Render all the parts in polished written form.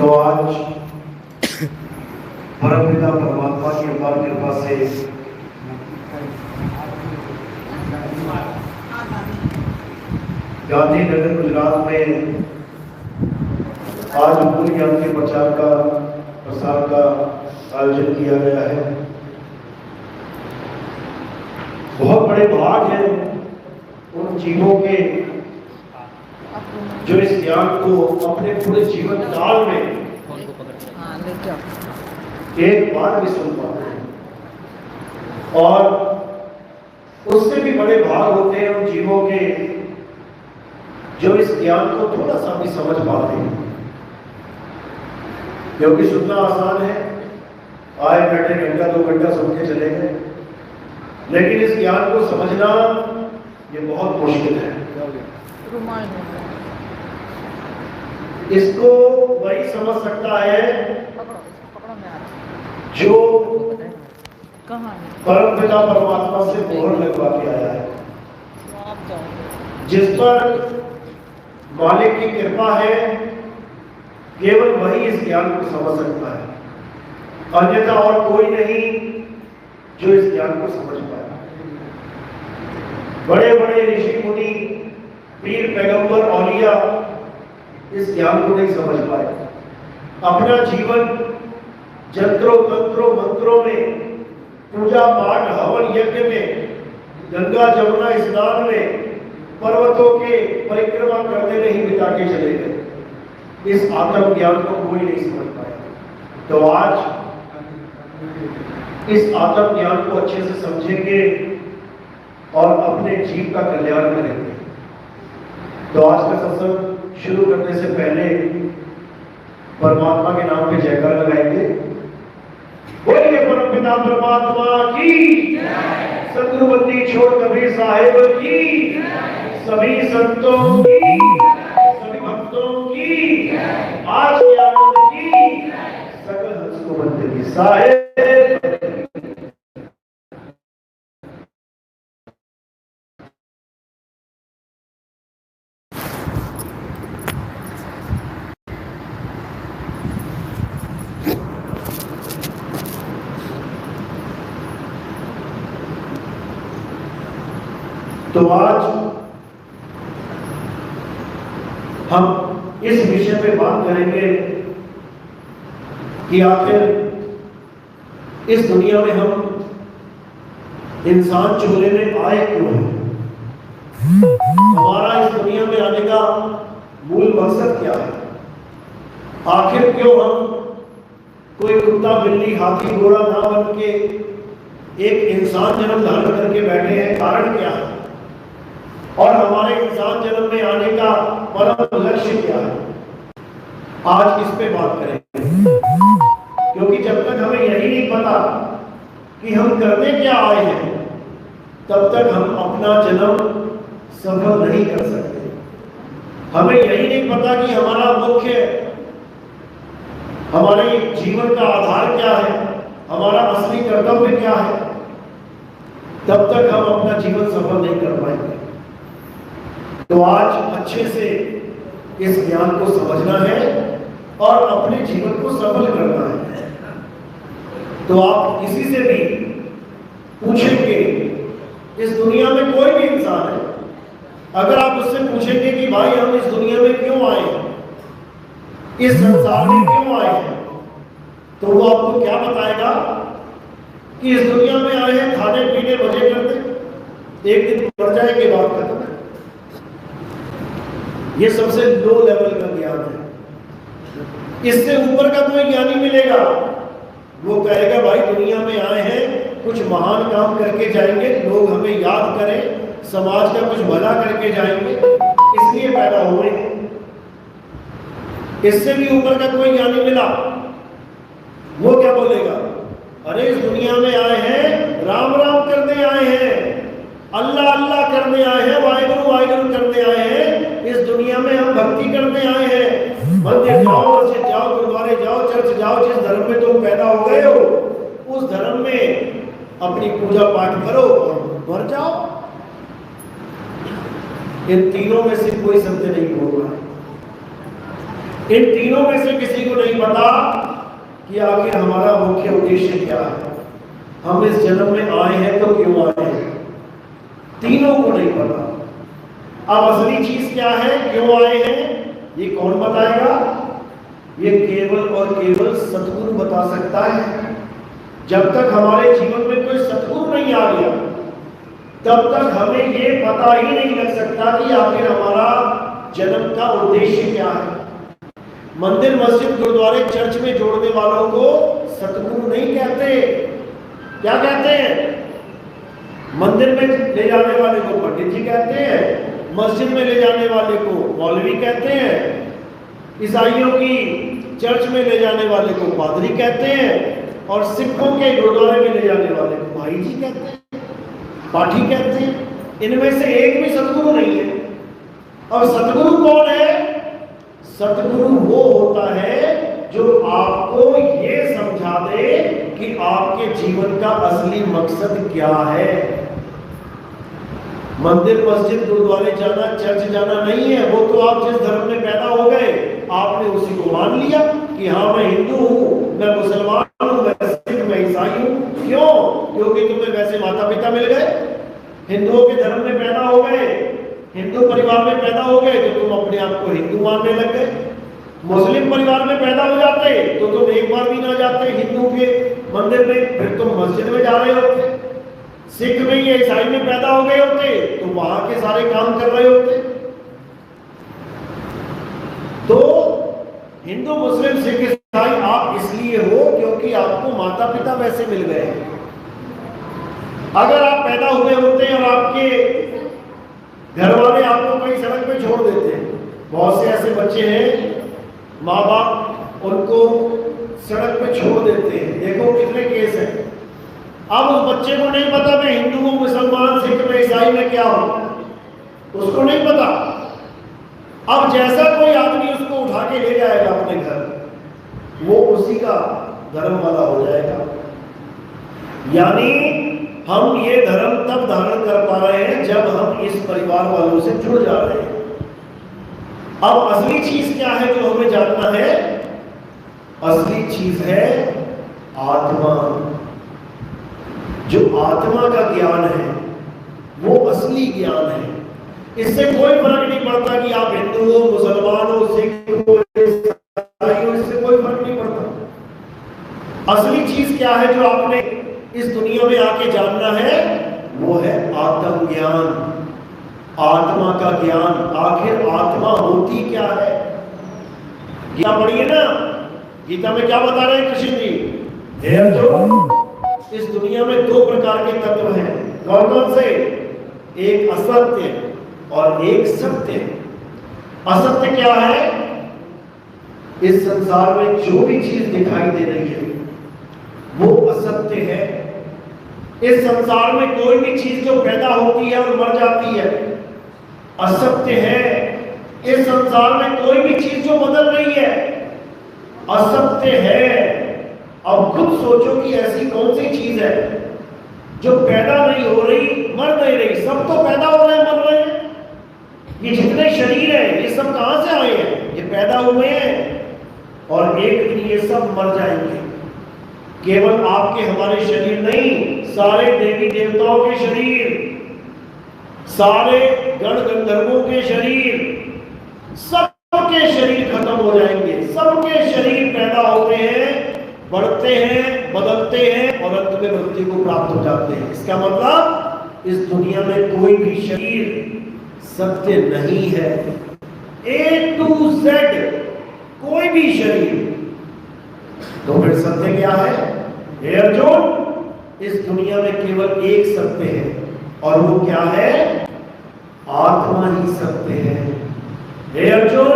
तो आज परमपिता परमात्मा की अपार कृपा से गांधीनगर गुजरात में आज मूल ज्ञान के प्रचार का प्रसार का आयोजन किया गया है। बहुत बड़े भाग हैं उन जीवों के जो इस ज्ञान को अपने पूरे जीवन काल में एक बार भी सुन पाते हैं, और उससे भी बड़े भाग होते हैं उन जीवों के जो इस ज्ञान को थोड़ा सा भी समझ पाते हैं। क्योंकि सुनना आसान है, आए बैठे घंटा 2 घंटा सुन के चले गए, लेकिन इस ज्ञान को समझना ये बहुत मुश्किल है। इसको वही समझ सकता है जो परमपिता परमात्मा से मोहर लगवा के आया है, जिस पर मालिक की कृपा है। केवल वही इस ज्ञान को समझ सकता है, अन्यथा और कोई नहीं जो इस ज्ञान को समझ पाए। बड़े बड़े ऋषि मुनि, पीर पैगंबर औलिया इस ज्ञान को नहीं समझ पाए। अपना जीवन जंत्रों तंत्रों मंत्रों में, पूजा पाठ हवन यज्ञ में, गंगा जमुना स्नान में, पर्वतों के परिक्रमा करने में ही बिता के चले गए। इस आत्म ज्ञान को कोई नहीं समझ पाया। तो आज इस आत्म ज्ञान को अच्छे से समझेंगे और अपने जीव का कल्याण करेंगे। तो आज का सत्संग शुरू करने से पहले परमात्मा के नाम पे जयकार लगाएंगे। बोलिए परमपिता परमात्मा की, सतगुरुबंदी छोड़ कबीर साहेब की, सभी संतों की, सभी भक्तों की, आज की आनंद की, सकल हंस को बंदे की साहेब। तो आज हम इस विषय पे बात करेंगे कि आखिर इस दुनिया में हम इंसान चूल्हे में आए क्यों हैं? हमारा इस दुनिया में आने का मूल मकसद क्या है? आखिर क्यों हम कोई कुत्ता बिल्ली हाथी घोड़ा ना बन के एक इंसान जन्म धारण करके बैठे हैं? कारण क्या है और हमारे इंसान जन्म में आने का परम लक्ष्य क्या है? आज इस पे बात करेंगे, क्योंकि जब तक हमें यही नहीं पता कि हम करने क्या आए हैं, तब तक हम अपना जन्म सफल नहीं कर सकते। हमें यही नहीं पता कि हमारा मुख्य, हमारे जीवन का आधार क्या है, हमारा असली कर्तव्य क्या है, तब तक हम अपना जीवन सफल नहीं कर पाएंगे। तो आज अच्छे से इस ज्ञान को समझना है और अपने जीवन को सफल करना है। तो आप किसी से भी पूछेंगे, इस दुनिया में कोई भी इंसान है, अगर आप उससे पूछेंगे कि भाई हम इस दुनिया में क्यों आए हैं, इस संसार में क्यों आए हैं, तो वो आपको क्या बताएगा कि इस दुनिया में आए हैं खाने पीने मजे करते, एक दिन मर जाएंगे, बात खत्म है। ये सबसे लो लेवल का ज्ञान है। इससे ऊपर का कोई ज्ञानी मिलेगा, वो कहेगा भाई दुनिया में आए हैं, कुछ महान काम करके जाएंगे, लोग हमें याद करें, समाज का कुछ भला करके जाएंगे, इसलिए पैदा हुए। इससे भी ऊपर का कोई ज्ञानी मिला, वो क्या बोलेगा? अरे इस दुनिया में आए हैं, राम राम करने आए हैं, अल्लाह अल्लाह करने आए हैं, वाहिगुरु वाहिगुरु करने आए हैं। इस दुनिया में हम भक्ति करने आए हैं। मंदिर जाओ, मस्जिद जाओ, गुरुद्वारे जाओ, चर्च जाओ, जिस धर्म में तुम पैदा हो गए हो उस धर्म में अपनी पूजा पाठ करो और मर जाओ। इन तीनों में से कोई सत्य नहीं बोल रहा है। इन तीनों में से किसी को नहीं पता कि आखिर हमारा मुख्य उद्देश्य क्या है, हम इस जन्म में आए हैं तो क्यों आए हैं, तीनों को नहीं पता। अब असली चीज क्या है, क्यों आए हैं, ये कौन बताएगा? ये केवल और केवल सतगुरु बता सकता है। जब तक हमारे जीवन में कोई सतगुरु नहीं आ गया तब तक हमें ये पता ही नहीं लग सकता कि आखिर हमारा जन्म का उद्देश्य क्या है। मंदिर, मस्जिद, गुरुद्वारे, चर्च में जोड़ने वालों को सतगुरु नहीं कहते। क्या कहते हैं? मंदिर में ले जाने वाले को पंडित जी कहते हैं, मस्जिद में ले जाने वाले को मौलवी कहते हैं, ईसाइयों की चर्च में ले जाने वाले को पादरी कहते हैं, और सिखों के गुरुद्वारे में ले जाने वाले को भाई जी कहते हैं, पाठी कहते हैं। इनमें से एक भी सतगुरु नहीं है। अब सतगुरु कौन है? सतगुरु वो होता है जो आपको ये समझा दे कि आपके जीवन का असली मकसद क्या है। मंदिर, मस्जिद, गुरुद्वारे जाना, चर्च जाना नहीं है। वो तो आप जिस धर्म में पैदा हो गए आपने उसी को मान लिया कि हाँ मैं हिंदू हूँ, मैं मुसलमान हूँ, मैं सिख, मैं ईसाई हूँ। क्यों? क्योंकि तुम्हें वैसे माता पिता मिल गए, हिंदुओं के धर्म में पैदा हो गए, हिंदू परिवार में पैदा हो गए तो तुम अपने आप को हिंदू मानने लग गए। मुस्लिम परिवार में पैदा हो जाते तो तुम एक बार भी ना जाते हिंदू के मंदिर में, फिर तुम मस्जिद में जा रहे होते। सिख में या ईसाई में पैदा हो गए होते तो वहां के सारे काम कर रहे होते। तो हिंदू, मुस्लिम, सिख, ईसाई आप इसलिए हो क्योंकि आपको माता पिता वैसे मिल गए। अगर आप पैदा हुए होते और आपके घर वाले आपको कहीं सड़क पे छोड़ देते हैं, बहुत से ऐसे बच्चे हैं माँ बाप उनको सड़क पे छोड़ देते हैं, देखो कितने केस हैं। अब उस बच्चे को नहीं पता मैं हिंदू हूँ, मुसलमान, सिख में, ईसाई में क्या हूं, उसको नहीं पता। अब जैसा कोई आदमी उसको उठा के ले जाएगा अपने घर, वो उसी का धर्म वाला हो जाएगा। यानी हम ये धर्म तब धारण कर पा रहे हैं जब हम इस परिवार वालों से जुड़ जा रहे हैं। अब असली चीज क्या है जो हमें जानना है? असली चीज है आत्मा। जो आत्मा का ज्ञान है वो असली ज्ञान है। इससे कोई फर्क नहीं पड़ता कि आप हिंदू हो, मुसलमान हो, सिख हो, ईसाई हो, इससे कोई फर्क नहीं पड़ता। असली चीज क्या है जो आपने इस दुनिया में आके जानना है? वो है आत्मज्ञान, आत्मा का ज्ञान। आखिर आत्मा होती क्या है? गीता पढ़िए ना, गीता में क्या बता रहे हैं कृष्ण जी? हे अर्जुन, इस दुनिया में दो प्रकार के तत्व हैं। कौन कौन से? एक असत्य और एक सत्य। असत्य क्या है? इस संसार में जो भी चीज दिखाई दे रही है वो असत्य है। इस संसार में कोई भी चीज जो पैदा होती है और मर जाती है असत्य है। इस संसार में कोई भी चीज जो बदल रही है असत्य है। अब खुद सोचो कि ऐसी कौन सी चीज है जो पैदा नहीं हो रही, मर नहीं रही? सब तो पैदा हो रहे हैं, मर रहे हैं। ये जितने शरीर है ये सब कहां से आए हैं? ये पैदा हुए हैं और एक दिन ये सब मर जाएंगे। केवल आपके हमारे शरीर नहीं, सारे देवी देवताओं के शरीर, सारे गण गंधर्वों के शरीर, सबके शरीर खत्म हो जाएंगे। सबके शरीर पैदा होते हैं, बढ़ते हैं, बदलते हैं और अंत में मृत्यु को प्राप्त हो जाते हैं। इसका मतलब इस दुनिया में कोई भी शरीर सत्य नहीं है। A to Z कोई भी शरीर। तो फिर सत्य क्या है? हे अर्जुन, इस दुनिया में केवल एक सत्य है और वो क्या है? आत्मा ही सत्य है। हे अर्जुन,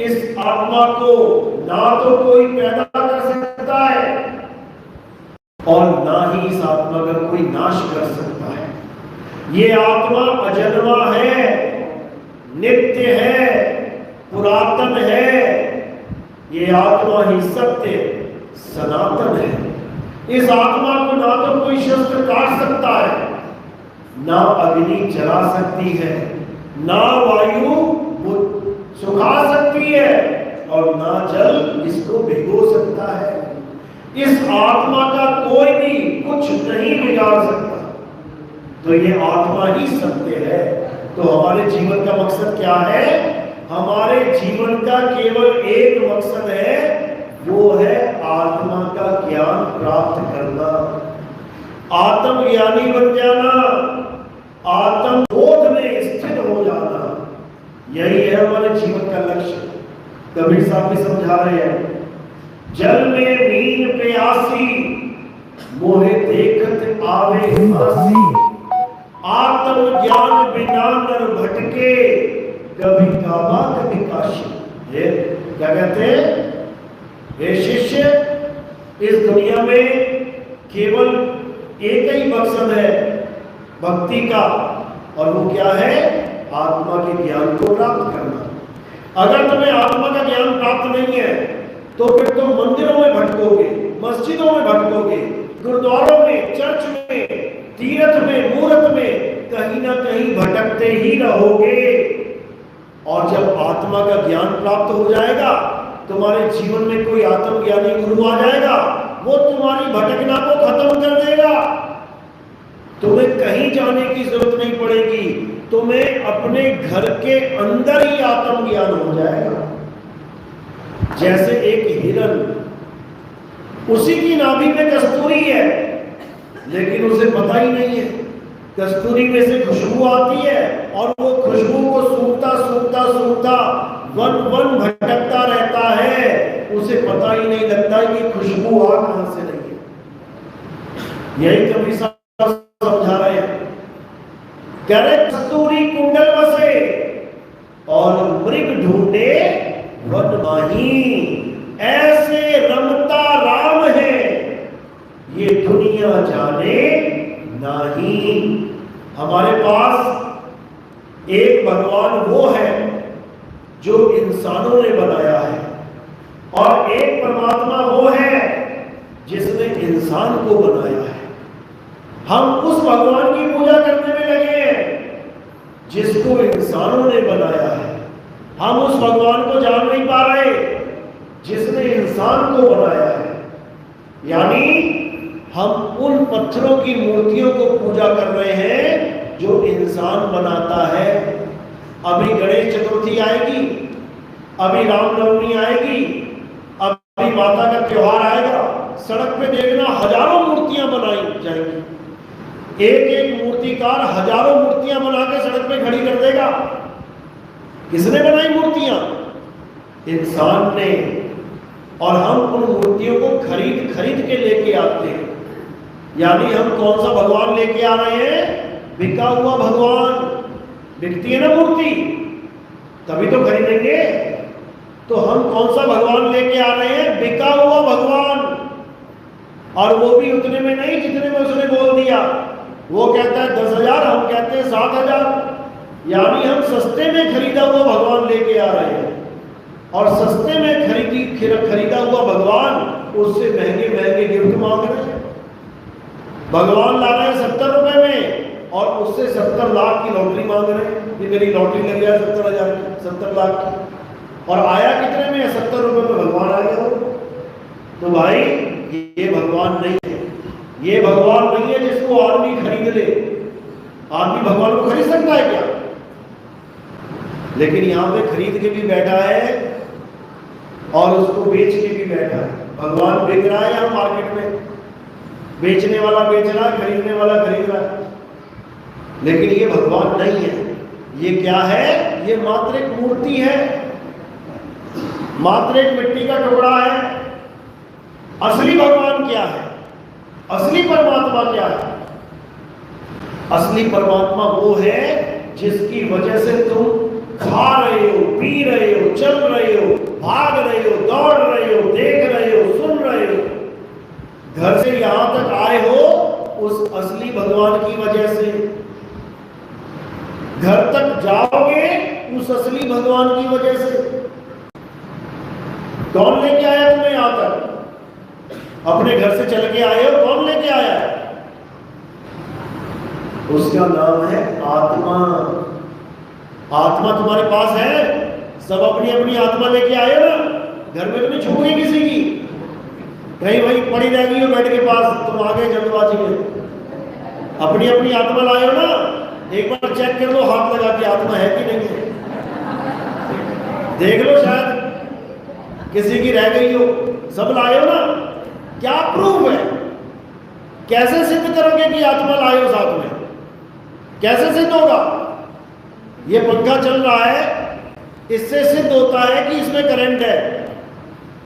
इस आत्मा को ना तो कोई पैदा कर सकता है और ना ही इस आत्मा का कोई नाश कर सकता है। ये आत्मा अजन्मा है, नित्य है, पुरातन है। ये आत्मा ही सत्य सनातन है। इस आत्मा को ना तो कोई शस्त्र काट सकता है, ना अग्नि जला सकती है, ना वायु सुखा सकती है और ना जल इसको भिगो सकता है। इस आत्मा का कोई भी कुछ नहीं बिगाड़ सकता। तो ये आत्मा ही सत्य है। तो हमारे जीवन का मकसद क्या है? हमारे जीवन का केवल एक मकसद है, वो है आत्मा का ज्ञान प्राप्त करना, आत्मज्ञानी बन जाना, आत्मबोध में स्थित हो जाना। यही है हमारे जीवन का लक्ष्य। कबीर साहब भी समझा रहे हैं, जल में मीन प्यासी मोहे देखत आवे हंसी, आत्मज्ञान बिना नर भटके कभी काबा कभी काशी। ये क्या कहते हैं? हे शिष्य, इस दुनिया में केवल एक ही मकसद है भक्ति का, और वो क्या है? आत्मा के ज्ञान को प्राप्त करना। अगर तुम्हें आत्मा का ज्ञान प्राप्त नहीं है तो फिर तुम मंदिरों में भटकोगे, मस्जिदों में भटकोगे, गुरुद्वारों में, चर्च में, तीर्थ में, मूर्त में, कहीं ना कहीं भटकते ही रहोगे। और जब आत्मा का ज्ञान प्राप्त हो जाएगा, तुम्हारे जीवन में कोई आत्मज्ञानी गुरु आ जाएगा, वो तुम्हारी भटकना को खत्म कर देगा। तुम्हें कहीं जाने की जरूरत नहीं पड़ेगी, तुम्हें अपने घर के अंदर ही आत्मज्ञान हो जाएगा। जैसे एक हिरन, उसी की नाभि में कस्तूरी है, लेकिन उसे पता ही नहीं है। कस्तूरी में से खुशबू आती है और वो खुशबू को सूंघता सूंघता सूंघता वन वन भटकता रहता है। उसे पता ही नहीं लगता कि खुशबू आ कहां से रही है। यही कबीर साहब समझा रहे हैं। कह रहे कस्तूरी कुंडल बसे और मृग ढूंढे वन माही, ऐसे रमता राम है ये दुनिया जाने नहीं। हमारे पास एक भगवान वो है जो इंसानों ने बनाया है, और एक परमात्मा वो है जिसने इंसान को बनाया है। हम उस भगवान की पूजा करने में लगे हैं जिसको इंसानों ने बनाया है। हम उस भगवान को जान नहीं पा रहे जिसने इंसान को बनाया है। यानी हम उन पत्थरों की मूर्तियों को पूजा कर रहे हैं जो इंसान बनाता है। अभी गणेश चतुर्थी आएगी, अभी रामनवमी आएगी, अभी माता का त्योहार आएगा। सड़क पे देखना हजारों मूर्तियां बनाई जाएंगी। एक एक मूर्तिकार हजारों मूर्तियां बना के सड़क पे खड़ी कर देगा। किसने बनाई मूर्तियां? इंसान ने। और हम उन मूर्तियों को खरीद खरीद के लेके आते हैं। यानी हम कौन सा भगवान लेके आ रहे हैं? बिका हुआ भगवान। बिकती है ना मूर्ति, तभी तो खरीदेंगे। तो हम कौन सा भगवान लेके आ रहे हैं? बिका हुआ भगवान। और वो भी उतने में नहीं जितने में उसने बोल दिया। वो कहता है 10,000, हम कहते हैं 7,000। यानी हम सस्ते में खरीदा हुआ भगवान लेके आ रहे हैं। और सस्ते में खरीदा हुआ भगवान उससे महंगे महंगे गिफ्ट मांग रहे हैं। भगवान ला रहे हैं 70 रुपए में और उससे 70 लाख की लॉटरी मांग रहे हैं कि मेरी लॉटरी लग गया 70,000 की, 70 लाख की। और आया कितने में? 70 रुपए में भगवान आ गया। तो भाई ये भगवान नहीं है। ये भगवान नहीं है जिसको आदमी खरीद ले। आदमी भगवान को खरीद सकता है क्या? लेकिन यहां पे खरीद के भी बैठा है और उसको बेच के भी बैठा है। भगवान बिक रहा है यहां मार्केट में, बेचने वाला बेच रहा है, खरीदने वाला खरीद रहा है। लेकिन ये भगवान नहीं है। ये क्या है? ये मात्र एक मूर्ति है, मात्र एक मिट्टी का टुकड़ा है। असली भगवान क्या है? असली परमात्मा क्या है? असली परमात्मा वो है जिसकी वजह से तुम खा रहे हो, पी रहे हो, चल रहे हो, भाग रहे हो, दौड़ रहे हो, देख रहे हो, सुन रहे हो, घर से यहां तक आए हो, उस असली भगवान की वजह से। घर तक जाओगे उस असली भगवान की वजह से। कौन लेके आया तुम्हें यहां तक? अपने घर से चल के आए हो? कौन लेके आया है? उसका नाम है आत्मा। आत्मा तुम्हारे पास है। सब अपनी अपनी आत्मा लेके आए हो ना। घर में तो नहीं छूटेगी किसी की, कहीं वही पड़ी रहेगी हो बेड के पास, तुम आगे जल्दबाजी में। अपनी अपनी आत्मा लाए हो ना, एक बार चेक कर लो हाथ लगा के आत्मा है कि नहीं है, देख लो शायद किसी की रह गई हो। सब लाए हो ना, क्या प्रूफ है? कैसे सिद्ध करोगे कि आत्मा लाए हो साथ में? कैसे सिद्ध होगा? ये पंखा चल रहा है, इससे सिद्ध होता है कि इसमें करंट है।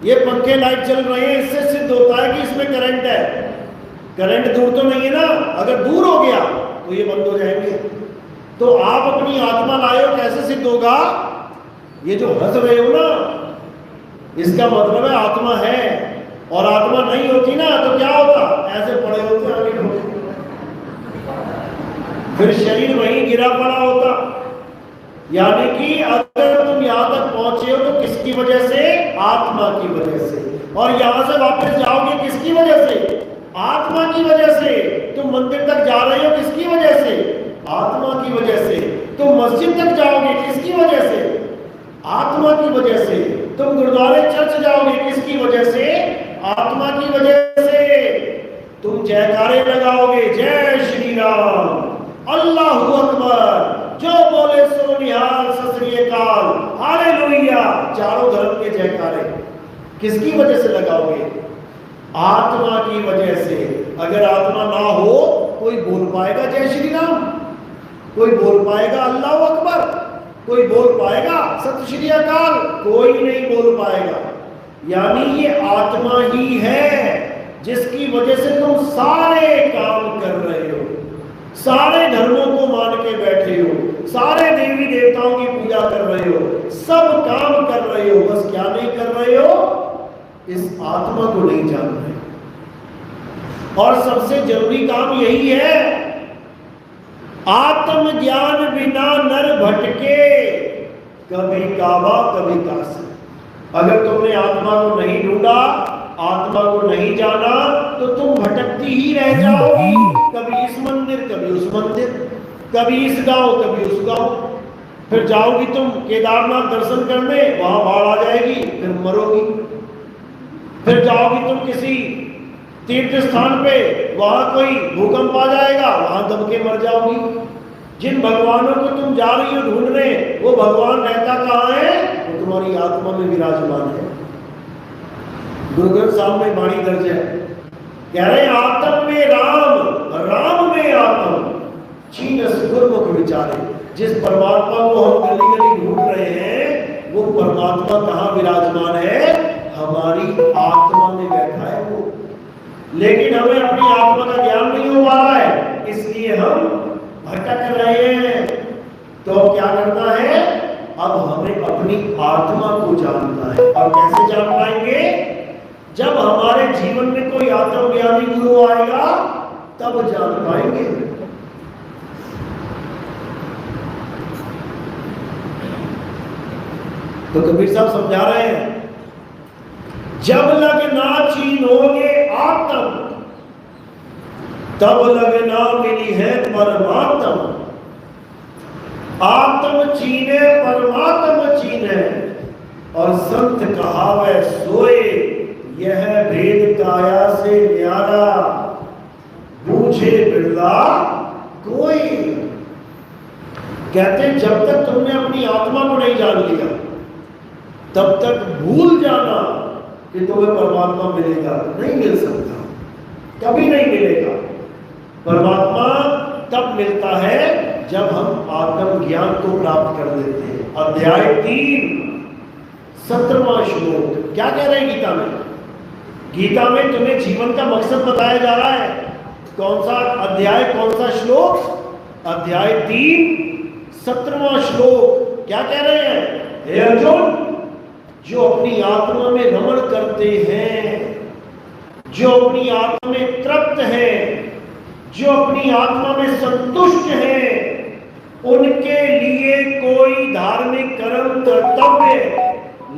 ये पंखे लाइट चल रहे हैं, इससे सिद्ध होता है कि इसमें करंट है। करंट दूर तो नहीं है ना, अगर दूर हो गया तो ये बंद हो जाएंगे। तो आप अपनी आत्मा लाए हो, कैसे सिद्ध होगा? ये जो हंस रहे हो ना, इसका मतलब है आत्मा है। और आत्मा नहीं होती ना तो क्या होता? ऐसे पड़े होते आगे होते, फिर शरीर वहीं गिरा पड़ा होता। यानी कि अगर तुम यहां तक पहुंचे हो तो किसकी वजह से? आत्मा की वजह से। और यहां से वापस जाओगे किसकी वजह से? आत्मा की वजह से। तुम मंदिर तक जा रहे हो किसकी वजह से? आत्मा की वजह से। तुम मस्जिद तक जाओगे किसकी वजह से? आत्मा की वजह से। तुम गुरुद्वारे चर्च जाओगे किसकी वजह से? आत्मा की वजह से। तुम जयकारे लगाओगे, जय श्री राम, अल्लाहू अकबर, जो बोले सो निहाल, सत श्री अकाल, हालेलुया, चारों धर्म के जयकारे किसकी वजह से लगाओगे? आत्मा की वजह से। अगर आत्मा ना हो, कोई बोल पाएगा जय श्री राम? कोई बोल पाएगा अल्लाहू अकबर? कोई बोल पाएगा सत श्री अकाल? कोई नहीं बोल पाएगा। यानी ये आत्मा ही है जिसकी वजह से तुम सारे काम कर रहे हो, सारे धर्मों को मान के बैठे हो, सारे देवी देवताओं की पूजा कर रहे हो, सब काम कर रहे हो, बस क्या नहीं कर रहे हो? इस आत्मा को नहीं जान रहे। और सबसे जरूरी काम यही है, आत्मज्ञान बिना नर भटके, कभी काबा कभी काशी। अगर तुमने आत्मा को नहीं ढूंढा, आत्मा को नहीं जाना, तो तुम भटकती ही रह जाओगी। कभी इस मंदिर, कभी उस मंदिर, कभी इस गांव, कभी उस गांव। फिर जाओगी तुम केदारनाथ दर्शन करने, वहां बाढ़ आ जाएगी, फिर मरोगी। फिर जाओगी तुम किसी तीर्थ स्थान पे, वहां कोई भूकंप आ जाएगा, वहां दब के मर जाओगी। जिन भगवानों को तुम जा रही हो ढूंढने, वो भगवान रहता कहाँ है? वो तुम्हारी आत्मा में विराजमान है। गुरु ग्रंथ साहब में वाणी दर्ज है, कह रहे हैं आत्म में राम, राम में आत्म, चीनस गुरमुख विचारे। जिस परमात्मा को हम गली गली ढूंढ रहे हैं, वो परमात्मा कहाँ विराजमान है? हमारी आत्मा में बैठा है वो। लेकिन हमें अपनी आत्मा का ज्ञान नहीं हो पा रहा है, इसलिए हम भटक रहे हैं। तो क्या करना है? अब हमें अपनी आत्मा को जानना है। और कैसे जान पाएंगे? जब हमारे जीवन में कोई आत्मज्ञानी गुरु आएगा, तब जान पाएंगे। तो कबीर साहब समझा रहे हैं, जब लगना चीनोगे आत्म, तब लगना मिली है परमात्म। आत्म चीने परमात्म चीने, और संत कहावे सोए, यह भेद काया से न्यारा, बूझे बिरला कोई। कहते जब तक तुमने अपनी आत्मा को नहीं जान लिया, तब तक भूल जाना कि तुम्हें परमात्मा मिलेगा। नहीं मिल सकता, कभी नहीं मिलेगा। परमात्मा तब मिलता है जब हम आत्म ज्ञान को प्राप्त कर लेते हैं। अध्याय 3 17वां श्लोक क्या कह रहे हैं गीता में? गीता में तुम्हें जीवन का मकसद बताया जा रहा है। कौन सा अध्याय, कौन सा श्लोक? अध्याय 3 17वां श्लोक क्या कह रहे हैं? हे अर्जुन, जो अपनी आत्मा में रमण करते हैं, जो अपनी आत्मा में तृप्त है, जो अपनी आत्मा में संतुष्ट है, उनके लिए कोई धार्मिक कर्म कर्तव्य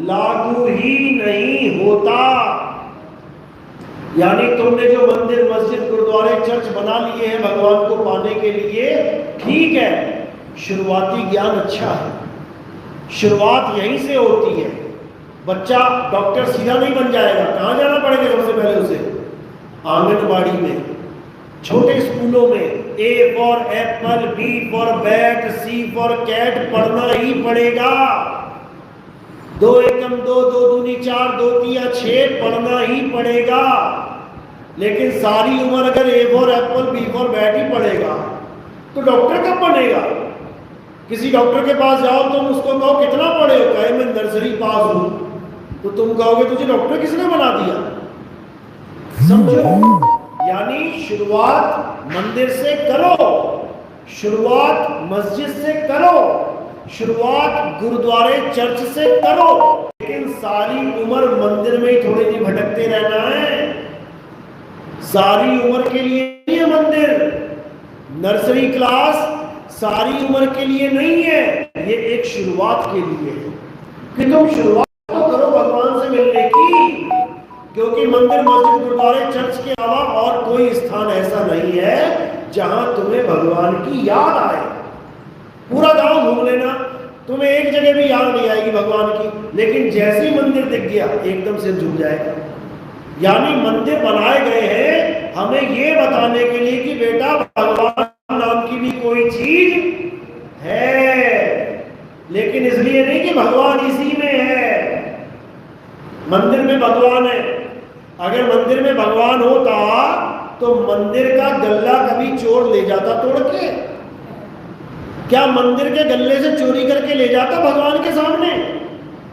लागू ही नहीं होता। यानी तुमने जो मंदिर, मस्जिद, गुरुद्वारे, चर्च बना लिए हैं भगवान को पाने के लिए, ठीक है, शुरुआती ज्ञान अच्छा है, शुरुआत यहीं से होती है। बच्चा डॉक्टर सीधा नहीं बन जाएगा, कहाँ जाना पड़ेगा सबसे पहले उसे? आंगनबाड़ी में, छोटे स्कूलों में A for apple, B for bat, C for cat पढ़ना ही पड़ेगा। 2 एकम 2, 2 दूनी 4, 2 तिया 6 पढ़ना ही पड़ेगा। लेकिन सारी उम्र अगर A for apple, B for bat ही पढ़ेगा तो डॉक्टर कब बनेगा? किसी डॉक्टर के पास जाओ, तुम उसको कहो कितना पढ़े हो, कहे मैं नर्सरी पास हूं, तो तुम कहोगे तुझे डॉक्टर किसने बना दिया? समझो, यानी शुरुआत मंदिर से करो, शुरुआत मस्जिद से करो, शुरुआत गुरुद्वारे चर्च से करो, लेकिन सारी उम्र मंदिर में ही थोड़ी सी भटकते रहना है। सारी उम्र के लिए नहीं है मंदिर, नर्सरी क्लास सारी उम्र के लिए नहीं है, ये एक शुरुआत के लिए है कि तुम शुरुआत तो करो भगवान से मिलने की, क्योंकि मंदिर, मस्जिद, गुरुद्वारे, चर्च के अलावा और कोई स्थान ऐसा नहीं है जहां तुम्हें भगवान की याद आए। पूरा गांव घूम लेना, तुम्हें एक जगह भी याद नहीं आएगी भगवान की, लेकिन जैसे ही मंदिर दिख गया एकदम से झुक जाएगा। यानी मंदिर बनाए गए हैं हमें ये बताने के लिए कि बेटा भगवान नाम की भी कोई चीज है, लेकिन इसलिए नहीं कि भगवान इसी में है। मंदिर में भगवान है, अगर मंदिर में भगवान होता तो मंदिर का गल्ला कभी चोर ले जाता तोड़ के? क्या मंदिर के गल्ले से चोरी करके ले जाता भगवान के सामने?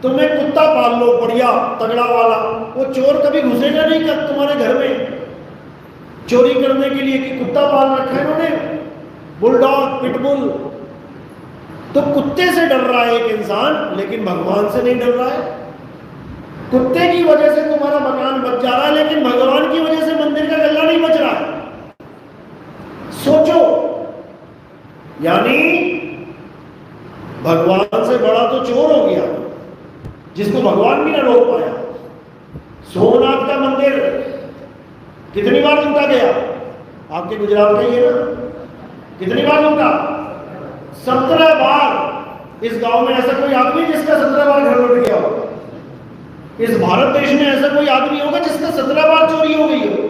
तुम्हें कुत्ता पाल लो बढ़िया तगड़ा वाला, वो चोर कभी घुसेगा नहीं कर तुम्हारे घर में चोरी करने के लिए कि कुत्ता पाल रखा है इन्होंने, बुलडॉग, पिटबुल। तो कुत्ते से डर रहा है एक इंसान, लेकिन भगवान से नहीं डर रहा है। कुत्ते की वजह से तुम्हारा मकान बच जा रहा है, लेकिन भगवान की वजह से मंदिर का गल्ला नहीं बच रहा है। सोचो, यानी भगवान से बड़ा तो चोर हो गया जिसको भगवान भी ना रोक पाया। सोमनाथ का मंदिर कितनी बार लूटा गया? आपके गुजरात का ही है ना, कितनी बार लूटा? 17 बार। इस गांव में ऐसा कोई आदमी जिसका 17 बार घर लूट गया हो? इस भारत देश में ऐसा कोई आदमी होगा जिसका 17 बार चोरी हो गई हो?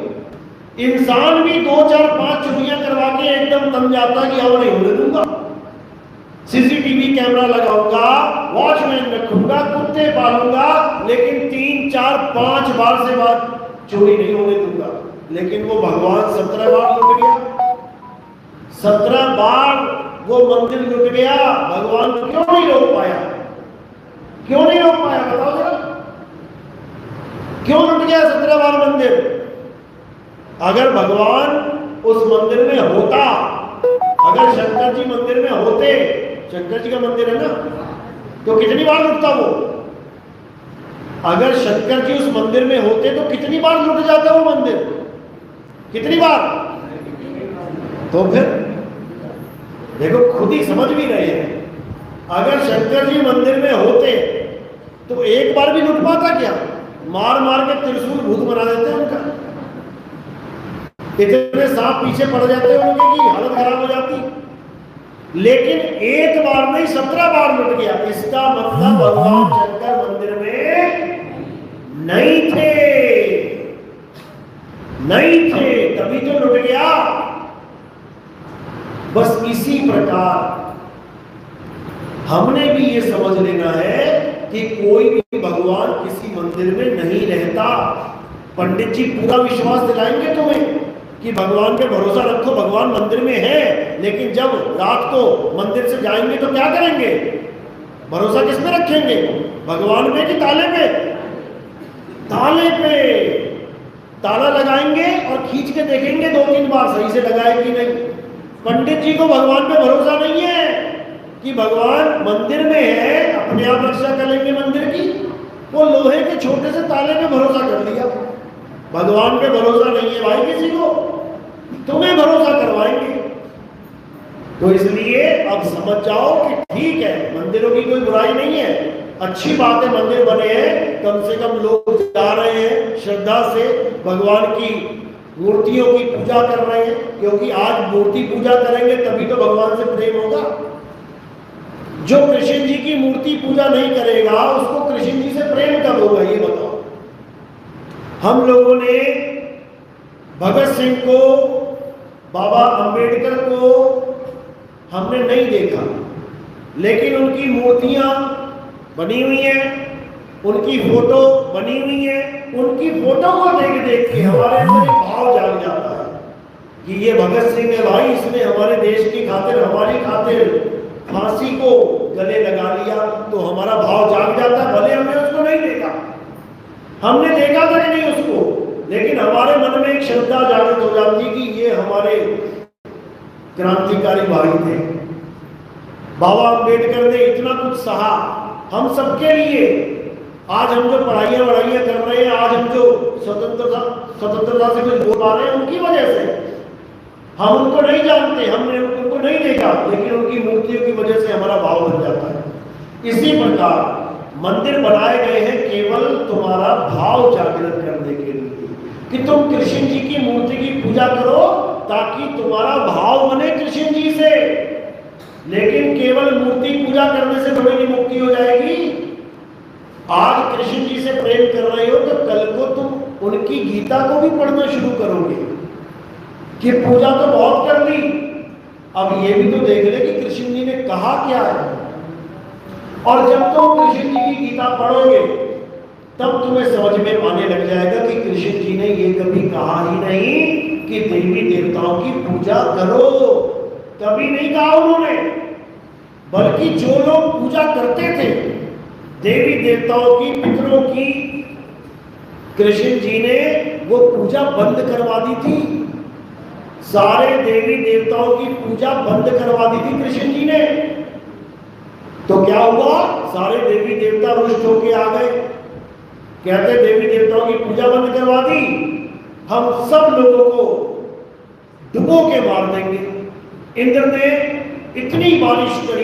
इंसान भी 2, 4, 5 चोरियां करवा के एकदम तम जाता कि अब नहीं होने दूंगा, सीसीटीवी कैमरा लगाऊंगा, वॉचमैन रखूंगा, कुत्ते पालूंगा, लेकिन 3, 4, 5 बार से बाद चोरी नहीं होने दूंगा। लेकिन वो भगवान 17 बार लुट गया, 17 बार वो मंदिर लुट गया। भगवान क्यों नहीं रोक पाया? क्यों नहीं रोक पाया बताओ जरा, क्यों लुट गया 17 बार मंदिर? अगर भगवान उस मंदिर में होता, अगर शंकर जी मंदिर में होते, शंकर जी का मंदिर है ना, तो कितनी बार लुटता वो? अगर शंकर जी उस मंदिर में होते तो कितनी बार लुट जाता वो मंदिर? कितनी बार? तो फिर देखो, खुद ही समझ भी रहे हैं, अगर शंकर जी मंदिर में होते तो एक बार भी लुट पाता क्या? मार मार के त्रिशूल भूत बना देते हैं उनका, इतने सांप पीछे पड़ जाते हैं उनके की हालत खराब हो जाती। लेकिन एक बार नहीं 17 बार लुट गया। इसका मतलब भगवान शंकर मंदिर में नहीं थे, नहीं थे, तभी तो लुट गया। बस इसी प्रकार हमने भी ये समझ लेना है कि कोई भी भगवान किसी मंदिर में नहीं रहता। पंडित जी पूरा विश्वास दिलाएंगे तुम्हें कि भगवान पे भरोसा रखो, भगवान मंदिर में है, लेकिन जब रात को मंदिर से जाएंगे तो क्या करेंगे? भरोसा किस पे रखेंगे? भगवान पे कि ताले पे? ताले पे ताला लगाएंगे और खींच के देखेंगे 2-3 बार सही से लगाए कि नहीं। पंडित जी को भगवान पे भरोसा नहीं है कि भगवान मंदिर में है, अपने आप रक्षा कर लेंगे मंदिर की। वो लोहे के छोटे से ताले पे भरोसा कर लिया, भगवान पे भरोसा नहीं है भाई किसी को, तुम्हें भरोसा करवाएंगे। तो इसलिए अब समझ जाओ कि ठीक है, मंदिरों की कोई बुराई नहीं है, अच्छी बात है मंदिर बने हैं, कम से कम लोग जा रहे हैं श्रद्धा से, भगवान की मूर्तियों की पूजा कर रहे हैं, क्योंकि आज मूर्ति पूजा करेंगे तभी तो भगवान से प्रेम होगा। जो कृष्ण जी की मूर्ति पूजा नहीं करेगा उसको कृष्ण जी से प्रेम कब हम लोगों ने भगत सिंह को, बाबा अंबेडकर को हमने नहीं देखा, लेकिन उनकी मूर्तियां बनी हुई हैं, उनकी फोटो बनी हुई है। उनकी फोटो को देख देख के हमारे अंदर भाव जाग जाता है कि ये भगत सिंह है भाई, इसने हमारे देश की खातिर, हमारी खातिर फांसी को गले लगा लिया, तो हमारा भाव जाग जाता है। भले हमने उसको नहीं देखा, हमने देखा था कि नहीं उसको, लेकिन हमारे मन में एक श्रद्धा जागृत हो जाती कि ये हमारे क्रांतिकारी भाई थे। बाबा अंबेडकर ने इतना कुछ सहा हम सबके लिए। आज हम जो पढ़ाइयाँ कर रहे हैं, आज हम जो स्वतंत्रता से कुछ बोल पा रहे हैं, उनकी वजह से। हम उनको नहीं जानते, हमने उनको नहीं देखा, लेकिन उनकी मूर्तियों की वजह से हमारा भाव बन जाता है। इसी प्रकार मंदिर बनाए गए हैं केवल तुम्हारा भाव जागृत करने के लिए कि तुम कृष्ण जी की मूर्ति की पूजा करो, ताकि तुम्हारा भाव बने कृष्ण जी से। लेकिन केवल मूर्ति पूजा करने से थोड़ी नहीं मुक्ति हो जाएगी। आज कृष्ण जी से प्रेम कर रहे हो तो कल को तुम उनकी गीता को भी पढ़ना शुरू करोगे कि पूजा तो बहुत कर ली, अब ये भी तो देख ले कि कृष्ण जी ने कहा क्या है। और जब तुम कृष्ण जी की गीता पढ़ोगे तब तुम्हें समझ में आने लग जाएगा कि कृष्ण जी ने ये कभी कहा ही नहीं कि देवी देवताओं की पूजा करो, कभी नहीं कहा उन्होंने। बल्कि जो लोग पूजा करते थे देवी देवताओं की, पितरों की, कृष्ण जी ने वो पूजा बंद करवा दी थी। सारे देवी देवताओं की पूजा बंद करवा दी थी कृष्ण जी ने। तो क्या हुआ? सारे देवी देवता रुष्ट होके आ गए, कहते देवी देवताओं की पूजा बंद करवा दी, हम सब लोगों को डुबो के मार देंगे। इंद्र ने इतनी बारिश करी,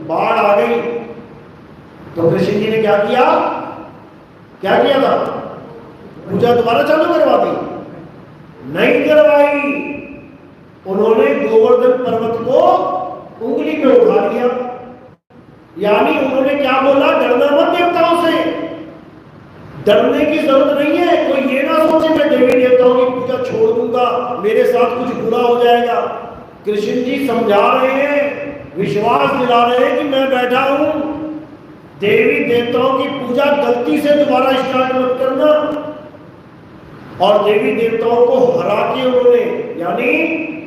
बाढ़ आ गई। तो कृष्ण जी ने क्या किया था? पूजा दोबारा चालू करवा दी? नहीं करवाई। उन्होंने गोवर्धन पर्वत को उंगली पे उठा लिया। यानी उन्होंने क्या बोला? डरना मत देवताओं से, डरने की जरूरत नहीं है। कोई ये ना सोचे मैं देवी देवताओं की पूजा छोड़ दूंगा, मेरे साथ कुछ बुरा हो जाएगा। कृष्ण जी समझा रहे हैं, विश्वास दिला रहे हैं कि मैं बैठा हूं, देवी देवताओं की पूजा गलती से दोबारा स्टार्ट मत करना। और देवी देवताओं को हरा के उन्होंने, यानी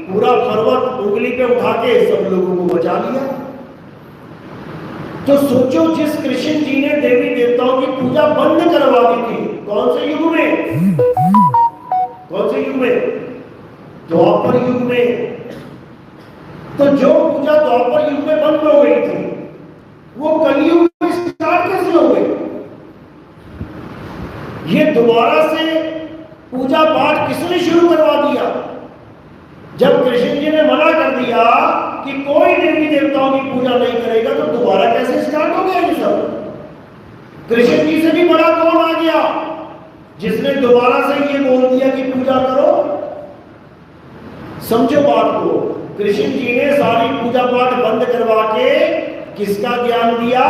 पूरा पर्वत उंगली पे उठा के सब लोगों को बचा लिया। तो सोचो, जिस कृष्ण जी ने देवी देवताओं की पूजा बंद करवा दी थी, कौन से युग में? द्वापर युग में। तो जो पूजा द्वापर युग में बंद हो गई थी, वो कलयुग में स्टार्ट कैसे हो गई? ये दोबारा से पूजा पाठ किसने शुरू करवा दिया? जब कृष्ण जी ने मना कर दिया कि कोई देवी देवताओं की पूजा नहीं करेगा, तो दोबारा कैसे स्टार्ट हो गया ये सब? कृष्ण जी से भी बड़ा कौन आ गया जिसने दोबारा से ये बोल दिया कि पूजा करो? समझो बात को, कृष्ण जी ने सारी पूजा पाठ बंद करवा के किसका ज्ञान दिया?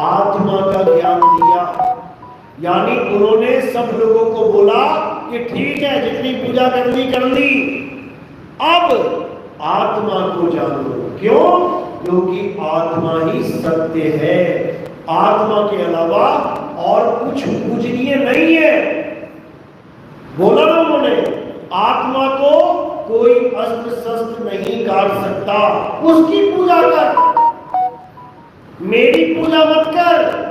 आत्मा का ज्ञान दिया। यानी उन्होंने सब लोगों को बोला कि ठीक है, जितनी पूजा करनी कर ली, अब आत्मा को जानो। क्यों? क्योंकि आत्मा ही सत्य है, आत्मा के अलावा और कुछ पूजनीय नहीं है। बोला ना उन्होंने, आत्मा को कोई अस्त्र शस्त्र नहीं काट सकता, उसकी पूजा कर, मेरी पूजा मत कर।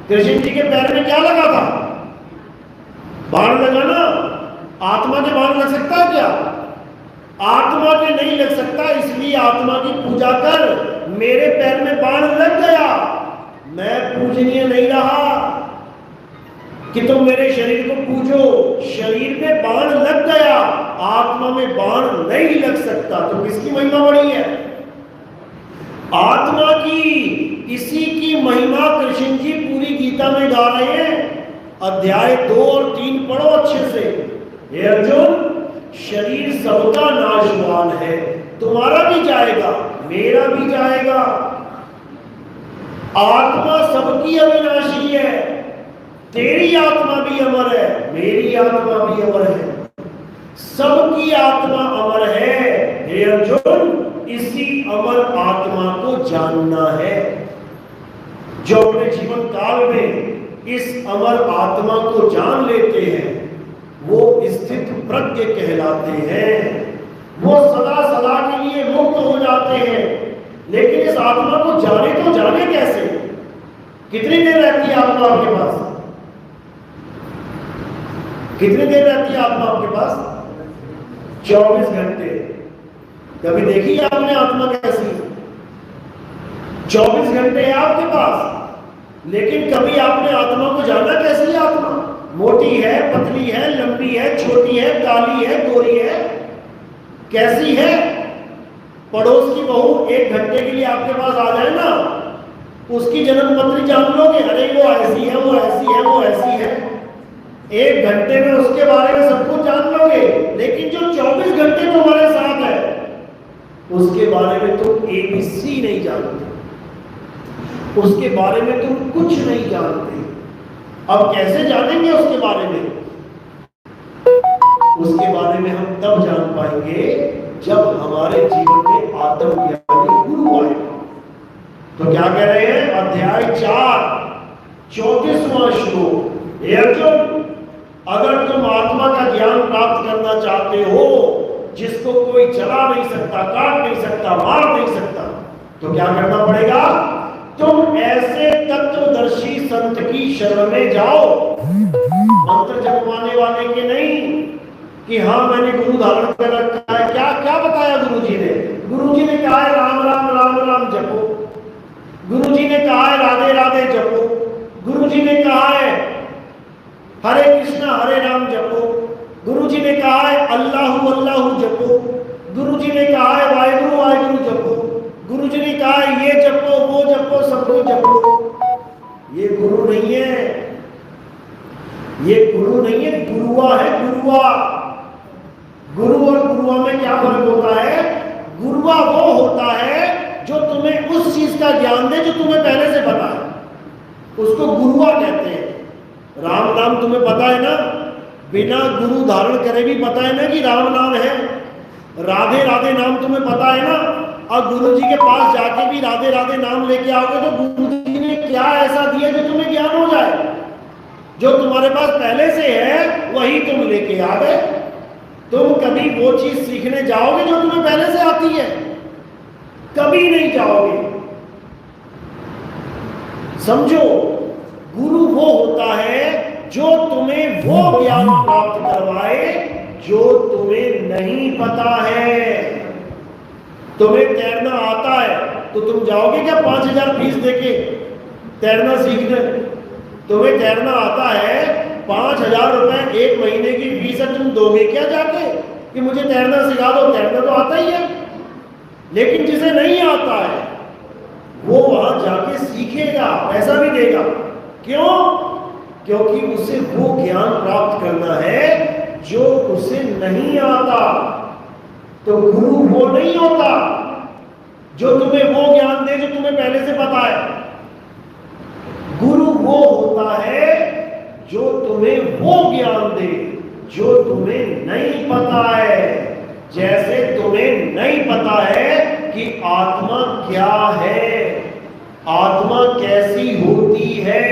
कृष्ण जी के पैर में क्या लगा था? बाण लगा ना। आत्मा के बाण लग सकता है क्या? आत्मा के नहीं लग सकता, इसलिए आत्मा की पूजा कर। मेरे पैर में बाण लग गया, मैं पूजनीय नहीं रहा कि तुम मेरे शरीर को पूजो। शरीर में बाण लग गया, आत्मा में बाण नहीं लग सकता। तो किसकी महिमा बड़ी है? आत्मा की। इसी की महिमा कृष्ण जी पूरी गीता में गा रहे हैं। अध्याय 2 और 3 पढ़ो अच्छे से। हे अर्जुन, शरीर सबका नाशवान है, तुम्हारा भी जाएगा, मेरा भी जाएगा। आत्मा सबकी अविनाशी है, तेरी आत्मा भी अमर है, मेरी आत्मा भी अमर है, सबकी आत्मा अमर है। हे अर्जुन, इसी अमर आत्मा को जानना है। जो अपने जीवन काल में इस अमर आत्मा को जान लेते हैं वो स्थित प्रज्ञ कहलाते हैं। वो सदा सदा के लिए मुक्त हो जाते हैं। लेकिन इस आत्मा को जाने तो जाने कैसे? कितनी देर रहती है आत्मा आपके पास? कितनी देर रहती है आत्मा आपके पास? 24 घंटे। कभी देखी आपने आत्मा कैसी? 24 घंटे है आपके पास, लेकिन कभी आपने आत्मा को जाना कैसी है? आत्मा मोटी है, पतली है, लंबी है, छोटी है, काली है, गोरी है, कैसी है? पड़ोस की बहू 1 घंटे के लिए आपके पास आ जाए ना, उसकी जन्म पत्री जान लोगे? अरे वो ऐसी है, वो ऐसी है, वो ऐसी है। 1 घंटे में उसके बारे में सब कुछ जान लोगे। लेकिन जो 24 घंटे तुम्हारे साथ है उसके बारे में तुम ABC नहीं जानते, उसके बारे में तुम कुछ नहीं जानते। अब कैसे जानेंगे उसके बारे में? उसके बारे में हम तब जान पाएंगे जब हमारे जीवन में आत्मज्ञानी गुरु आए। तो क्या कह रहे हैं? अध्याय 4 34वां श्लोक। हे अर्जुन, अगर तुम आत्मा का ज्ञान प्राप्त करना चाहते हो जिसको कोई जला नहीं सकता, काट नहीं सकता, मार नहीं सकता, तो क्या करना पड़ेगा? तुम ऐसे तत्वदर्शी संत की शरण में जाओ। मंत्र जपवाने वाले के नहीं कि हाँ मैंने गुरु धारण कर रखा है। क्या क्या बताया गुरुजी ने? गुरुजी ने कहा है राम राम राम राम जपो। गुरुजी ने कहा है राधे राधे जपो। गुरुजी ने कहा है हरे कृष्णा हरे राम जपो। गुरुजी ने कहा है अल्लाहु अल्लाहु जपो। गुरुजी ने कहा है वाहिगुरु वाहिगुरु जपो। गुरुजी ने कहा है ये जपो, वो जपो, सब कुछ जपो। ये गुरु नहीं है, ये गुरु नहीं है, गुरुआ है, गुरुआ। गुरु और गुरुआ में क्या फर्क होता है? गुरुआ वो होता है जो तुम्हें उस चीज का ज्ञान दे जो तुम्हें पहले से पता है, उसको गुरुआ कहते हैं। राम नाम तुम्हें पता है ना, बिना गुरु धारण करे भी पता है ना कि राम नाम है। राधे राधे नाम तुम्हें पता है ना, और गुरु जी के पास जाके भी राधे राधे नाम लेके आओगे तो गुरु जी ने क्या ऐसा दिया जो तुम्हें ज्ञान हो जाए? जो तुम्हारे पास पहले से है वही तुम लेके आ गए। तुम कभी वो चीज सीखने जाओगे जो तुम्हें पहले से आती है? कभी नहीं जाओगे। समझो, गुरु वो होता है जो तुम्हें वो ज्ञान प्राप्त करवाए जो तुम्हें नहीं पता है। तुम्हें तैरना आता है तो तुम जाओगे क्या 5000 फीस देके तैरना सीखने? तुम्हें तैरना आता है, 5000 रुपए 1 महीने की फीस है, तुम दोगे क्या जाके कि मुझे तैरना सिखा दो? तैरना तो आता ही है। लेकिन जिसे नहीं आता है वो वहां जाके सीखेगा, पैसा भी देगा। क्यों? क्योंकि उसे वो ज्ञान प्राप्त करना है जो उसे नहीं आता। तो गुरु वो नहीं होता जो तुम्हें वो ज्ञान दे जो तुम्हें पहले से पता है। गुरु वो होता है जो तुम्हें वो ज्ञान दे जो तुम्हें नहीं पता है। जैसे तुम्हें नहीं पता है कि आत्मा क्या है, आत्मा कैसी होती है,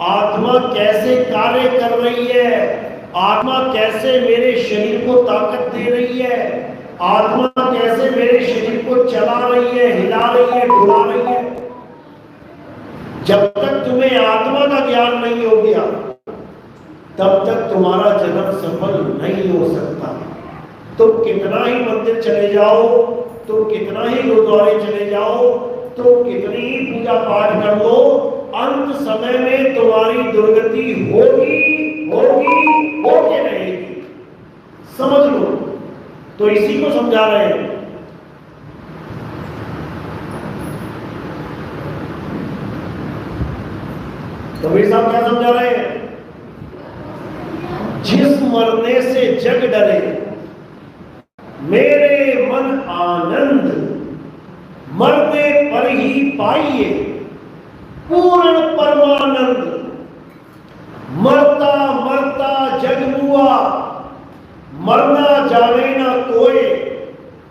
आत्मा कैसे कार्य कर रही है, आत्मा कैसे मेरे शरीर को ताकत दे रही है, आत्मा कैसे मेरे शरीर को चला रही है, हिला रही है, डुला रही है। जब तक तुम्हें आत्मा का ज्ञान नहीं हो गया तब तक तुम्हारा जन्म सफल नहीं हो सकता। तुम कितना ही मंदिर चले जाओ, तुम कितना ही गुरुद्वारे चले जाओ, तुम कितनी ही पूजा पाठ कर लो, अंत समय में तुम्हारी दुर्गति होगी होगी होके रहेगी। समझ लो। तो इसी को समझा रहे हैं। कबीर साहब क्या समझा रहे हैं? जिस मरने से जग डरे मेरे मन आनंद, मरने पर ही पाइए पूर्ण परमानंद। मरता मरता जग मुआ, मरना जाने ना कोई,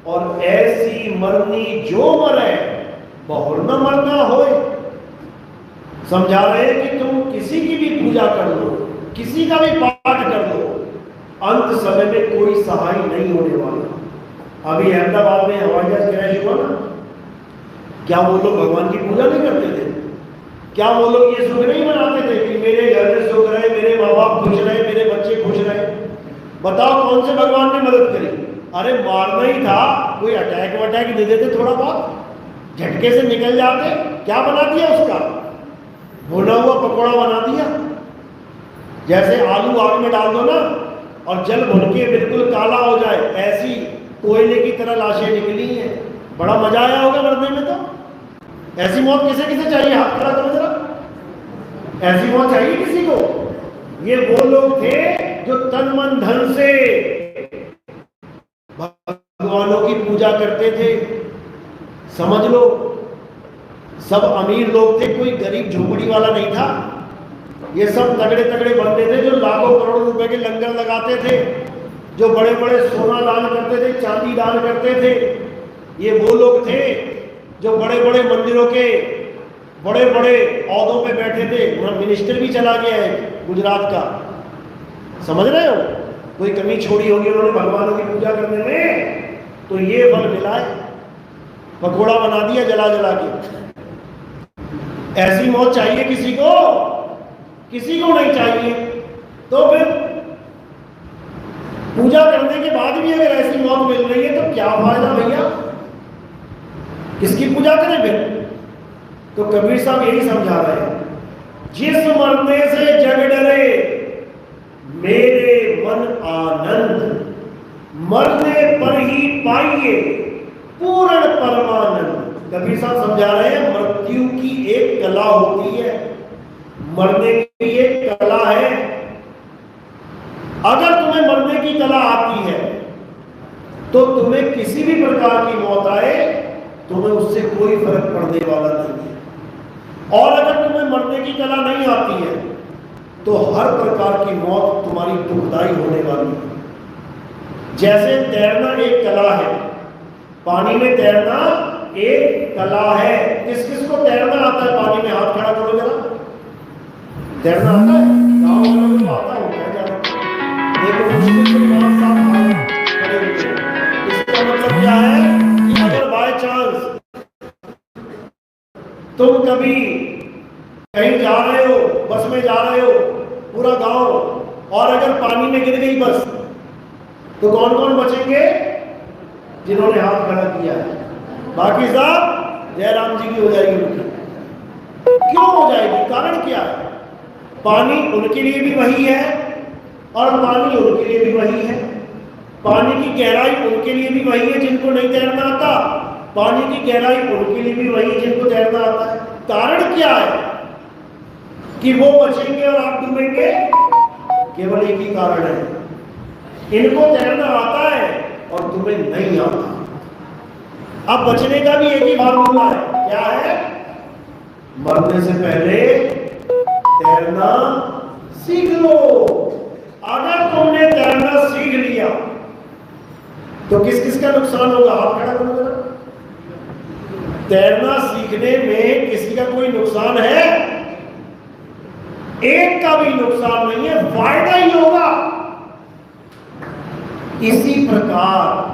और ऐसी मरनी जो मरे बहुर न मरना होए। समझा रहे हैं कि तुम किसी की भी पूजा कर लो, किसी का भी पाठ कर लो, अंत समय में कोई सहाय नहीं होने वाला। अभी अहमदाबाद में हवाई जहाज क्रैश हुआ ना, क्या वो लोग भगवान की पूजा नहीं करते थे? क्या वो लोग ये सुख नहीं मनाते थे कि मेरे घर में सुख रहे, मेरे माँ बाप खुश रहे, मेरे बच्चे खुश रहे? बताओ कौन से भगवान ने मदद करी? अरे मारना ही था, कोई अटैक वटैक दे देते, थोड़ा बहुत झटके से निकल जाते। क्या बना दिया उसका? भुना हुआ पकौड़ा बना दिया। जैसे आलू आग में डाल दो ना और जल भुन के बिल्कुल काला हो जाए, ऐसी कोयले की तरह लाशें निकली हैं। बड़ा मजा आया होगा मरने में। तो ऐसी मौत किसे किसे चाहिए? हाथ खड़ा करो जरा। ऐसी मौत चाहिए किसी को? ये वो लोग थे जो तन मन धन से भगवानों की पूजा करते थे। समझ लो, सब अमीर लोग थे, कोई गरीब झोपड़ी वाला नहीं था। ये सब तगड़े तगड़े बंदे थे जो लाखों करोड़ों रुपए के लंगर लगाते थे, जो बड़े बड़े सोना दान करते थे, चांदी दान करते थे। ये वो लोग थे जो बड़े बड़े मंदिरों के बड़े बड़े औहदों पे बैठे थे। वहां मिनिस्टर भी चला गया है गुजरात का। समझ रहे हो? कोई कमी छोड़ी होगी उन्होंने भगवानों की पूजा करने में, तो ये फल मिला है। पकोड़ा बना दिया जला जला के। ऐसी मौत चाहिए किसी को? किसी को नहीं चाहिए। तो फिर पूजा करने के बाद भी अगर ऐसी मौत मिल रही है तो क्या फायदा भैया? किसकी पूजा करें फिर? तो कबीर साहब यही समझा रहे हैं, जिस मरने से जग डरे मेरे मन आनंद, मरने पर ही पाइए पूर्ण परमानंद। कबीर साहब समझा रहे हैं मृत्यु की एक कला होती है, मरने की एक कला है। अगर तुम्हें मरने की कला आती है तो तुम्हें किसी भी प्रकार की मौत आए तुम्हें उससे कोई फर्क पड़ने वाला नहीं है। और अगर तुम्हें मरने की कला नहीं आती है तो हर प्रकार की मौत तुम्हारी दुखदाई होने वाली है। जैसे तैरना एक कला है, पानी में तैरना एक कला है। किस किस को तैरना आता है? पानी में हाथ खड़ा करो जरा। तैरना आता है? गाँव में तो आता है। देखो मुश्किल से 5-7 हाथ खड़े हुए। इसका मतलब क्या है कि अगर बाय चांस तुम कभी कहीं जा रहे हो, बस में जा रहे हो, पूरा गांव, और अगर पानी में गिर गई बस, तो कौन कौन बचेंगे? जिन्होंने हाथ खड़ा किया है। बाकी सब जयराम जी की हो जाएगी उनकी। क्यों हो जाएगी? कारण क्या है? पानी उनके लिए भी वही है और पानी उनके लिए भी वही है। पानी की गहराई उनके लिए भी वही है जिनको नहीं तैरना आता, पानी की गहराई उनके लिए भी वही है जिनको तैरना आता है। कारण क्या है कि वो बचेंगे और आप डूबेंगे? केवल एक ही कारण है, इनको तैरना आता है और तुम्हें नहीं आता। अब बचने का भी एक ही फार्मूला है। क्या है? मरने से पहले तैरना सीख लो। अगर तुमने तैरना सीख लिया तो किस किस का नुकसान होगा? हाथ खड़ा करो जरा। तैरना सीखने में किसी का कोई नुकसान है? एक का भी नुकसान नहीं है, फायदा ही होगा। इसी प्रकार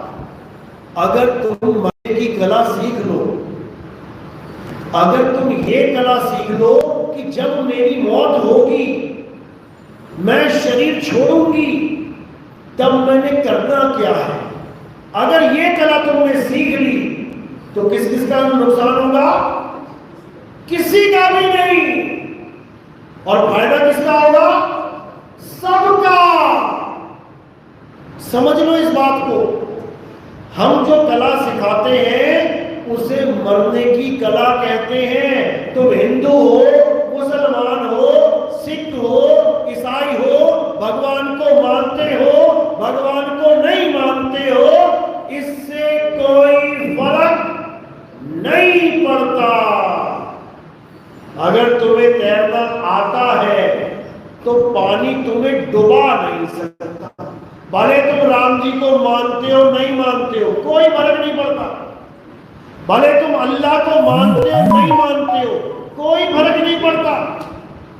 अगर तुम मरने की कला सीख लो, अगर तुम ये कला सीख लो कि जब मेरी मौत होगी, मैं शरीर छोड़ूंगी, तब मैंने करना क्या है, अगर ये कला तुमने सीख ली तो किस किस का नुकसान होगा? किसी का भी नहीं। और फायदा किसका होगा? सबका। समझ लो इस बात को। हम जो कला सिखाते हैं उसे मरने की कला कहते हैं। तुम हिंदू हो, मुसलमान हो, सिख हो, ईसाई हो, भगवान को मानते हो, भगवान को नहीं मानते हो, इससे कोई फर्क नहीं पड़ता। अगर तुम्हें तैरना आता है तो पानी तुम्हें डुबा नहीं सकता। भले तुम राम जी को मानते हो नहीं मानते हो, कोई फर्क नहीं पड़ता। भले तुम अल्लाह को मानते हो नहीं मानते हो, कोई फर्क नहीं पड़ता।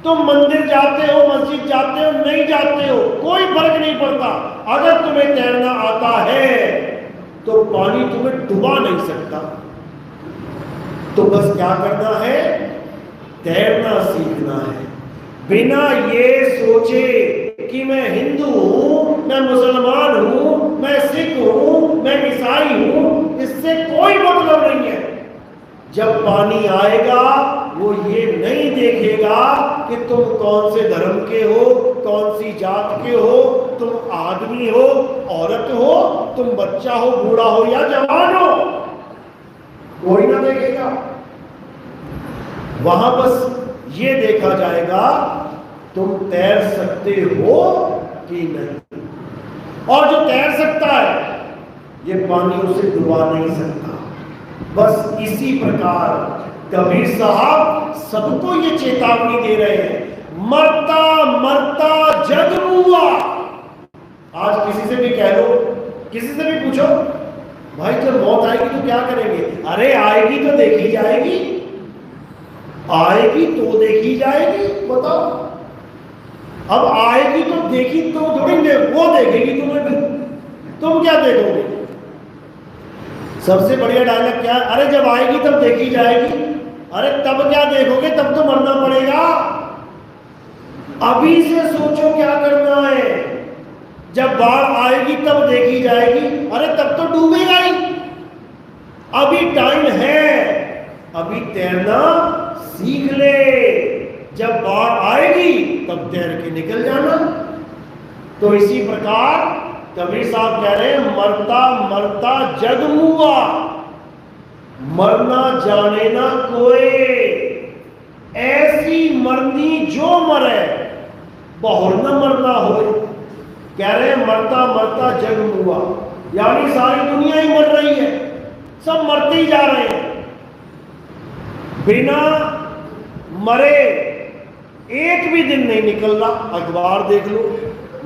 तुम मंदिर जाते हो, मस्जिद जाते हो नहीं जाते हो, कोई फर्क नहीं पड़ता। अगर तुम्हें तैरना आता है तो पानी तुम्हें डुबा नहीं सकता। तो बस क्या करना है? तैरना सीखना है। बिना ये सोचे कि मैं हिंदू हूं, मैं मुसलमान हूं, मैं सिख हूं, मैं ईसाई हूं, इससे कोई मतलब नहीं है। जब पानी आएगा वो ये नहीं देखेगा कि तुम कौन से धर्म के हो, कौन सी जात के हो, तुम आदमी हो, औरत हो, तुम बच्चा हो, बूढ़ा हो या जवान हो, कोई ना देखेगा। वहां बस ये देखा जाएगा तुम तैर सकते हो कि नहीं। और जो तैर सकता है ये पानी उसे डुबा नहीं सकता। बस इसी प्रकार कबीर साहब सबको ये चेतावनी दे रहे हैं, मरता मरता जग मुआ। आज किसी से भी कह लो, किसी से भी पूछो, भाई जब मौत आएगी तो क्या करेंगे? अरे आएगी तो देखी जाएगी, आएगी तो देखी जाएगी। बताओ, अब आएगी तो देखी तो थोड़ी वो देखेगी तुम्हें, तुम क्या देखोगे? सबसे बढ़िया डायलॉग क्या है? अरे जब आएगी तब देखी जाएगी। अरे तब क्या देखोगे? तब तो मरना पड़ेगा। अभी से सोचो क्या करना है। जब बाढ़ आएगी तब देखी जाएगी, अरे तब तो डूबेगा ही। अभी टाइम है, अभी तैरना सीख ले। जब बाढ़ आएगी तब तैर के निकल जाना। तो इसी प्रकार कबीर साहब कह रहे हैं, मरता मरता जग मुआ, मरना जाने ना कोई, ऐसी मरनी जो मरे बहुर न मरना हो। कह रहे हैं मरता मरता जग मुआ, यानी सारी दुनिया ही मर रही है, सब मरते ही जा रहे हैं। बिना मरे एक भी दिन नहीं निकल रहा। अखबार देख लो,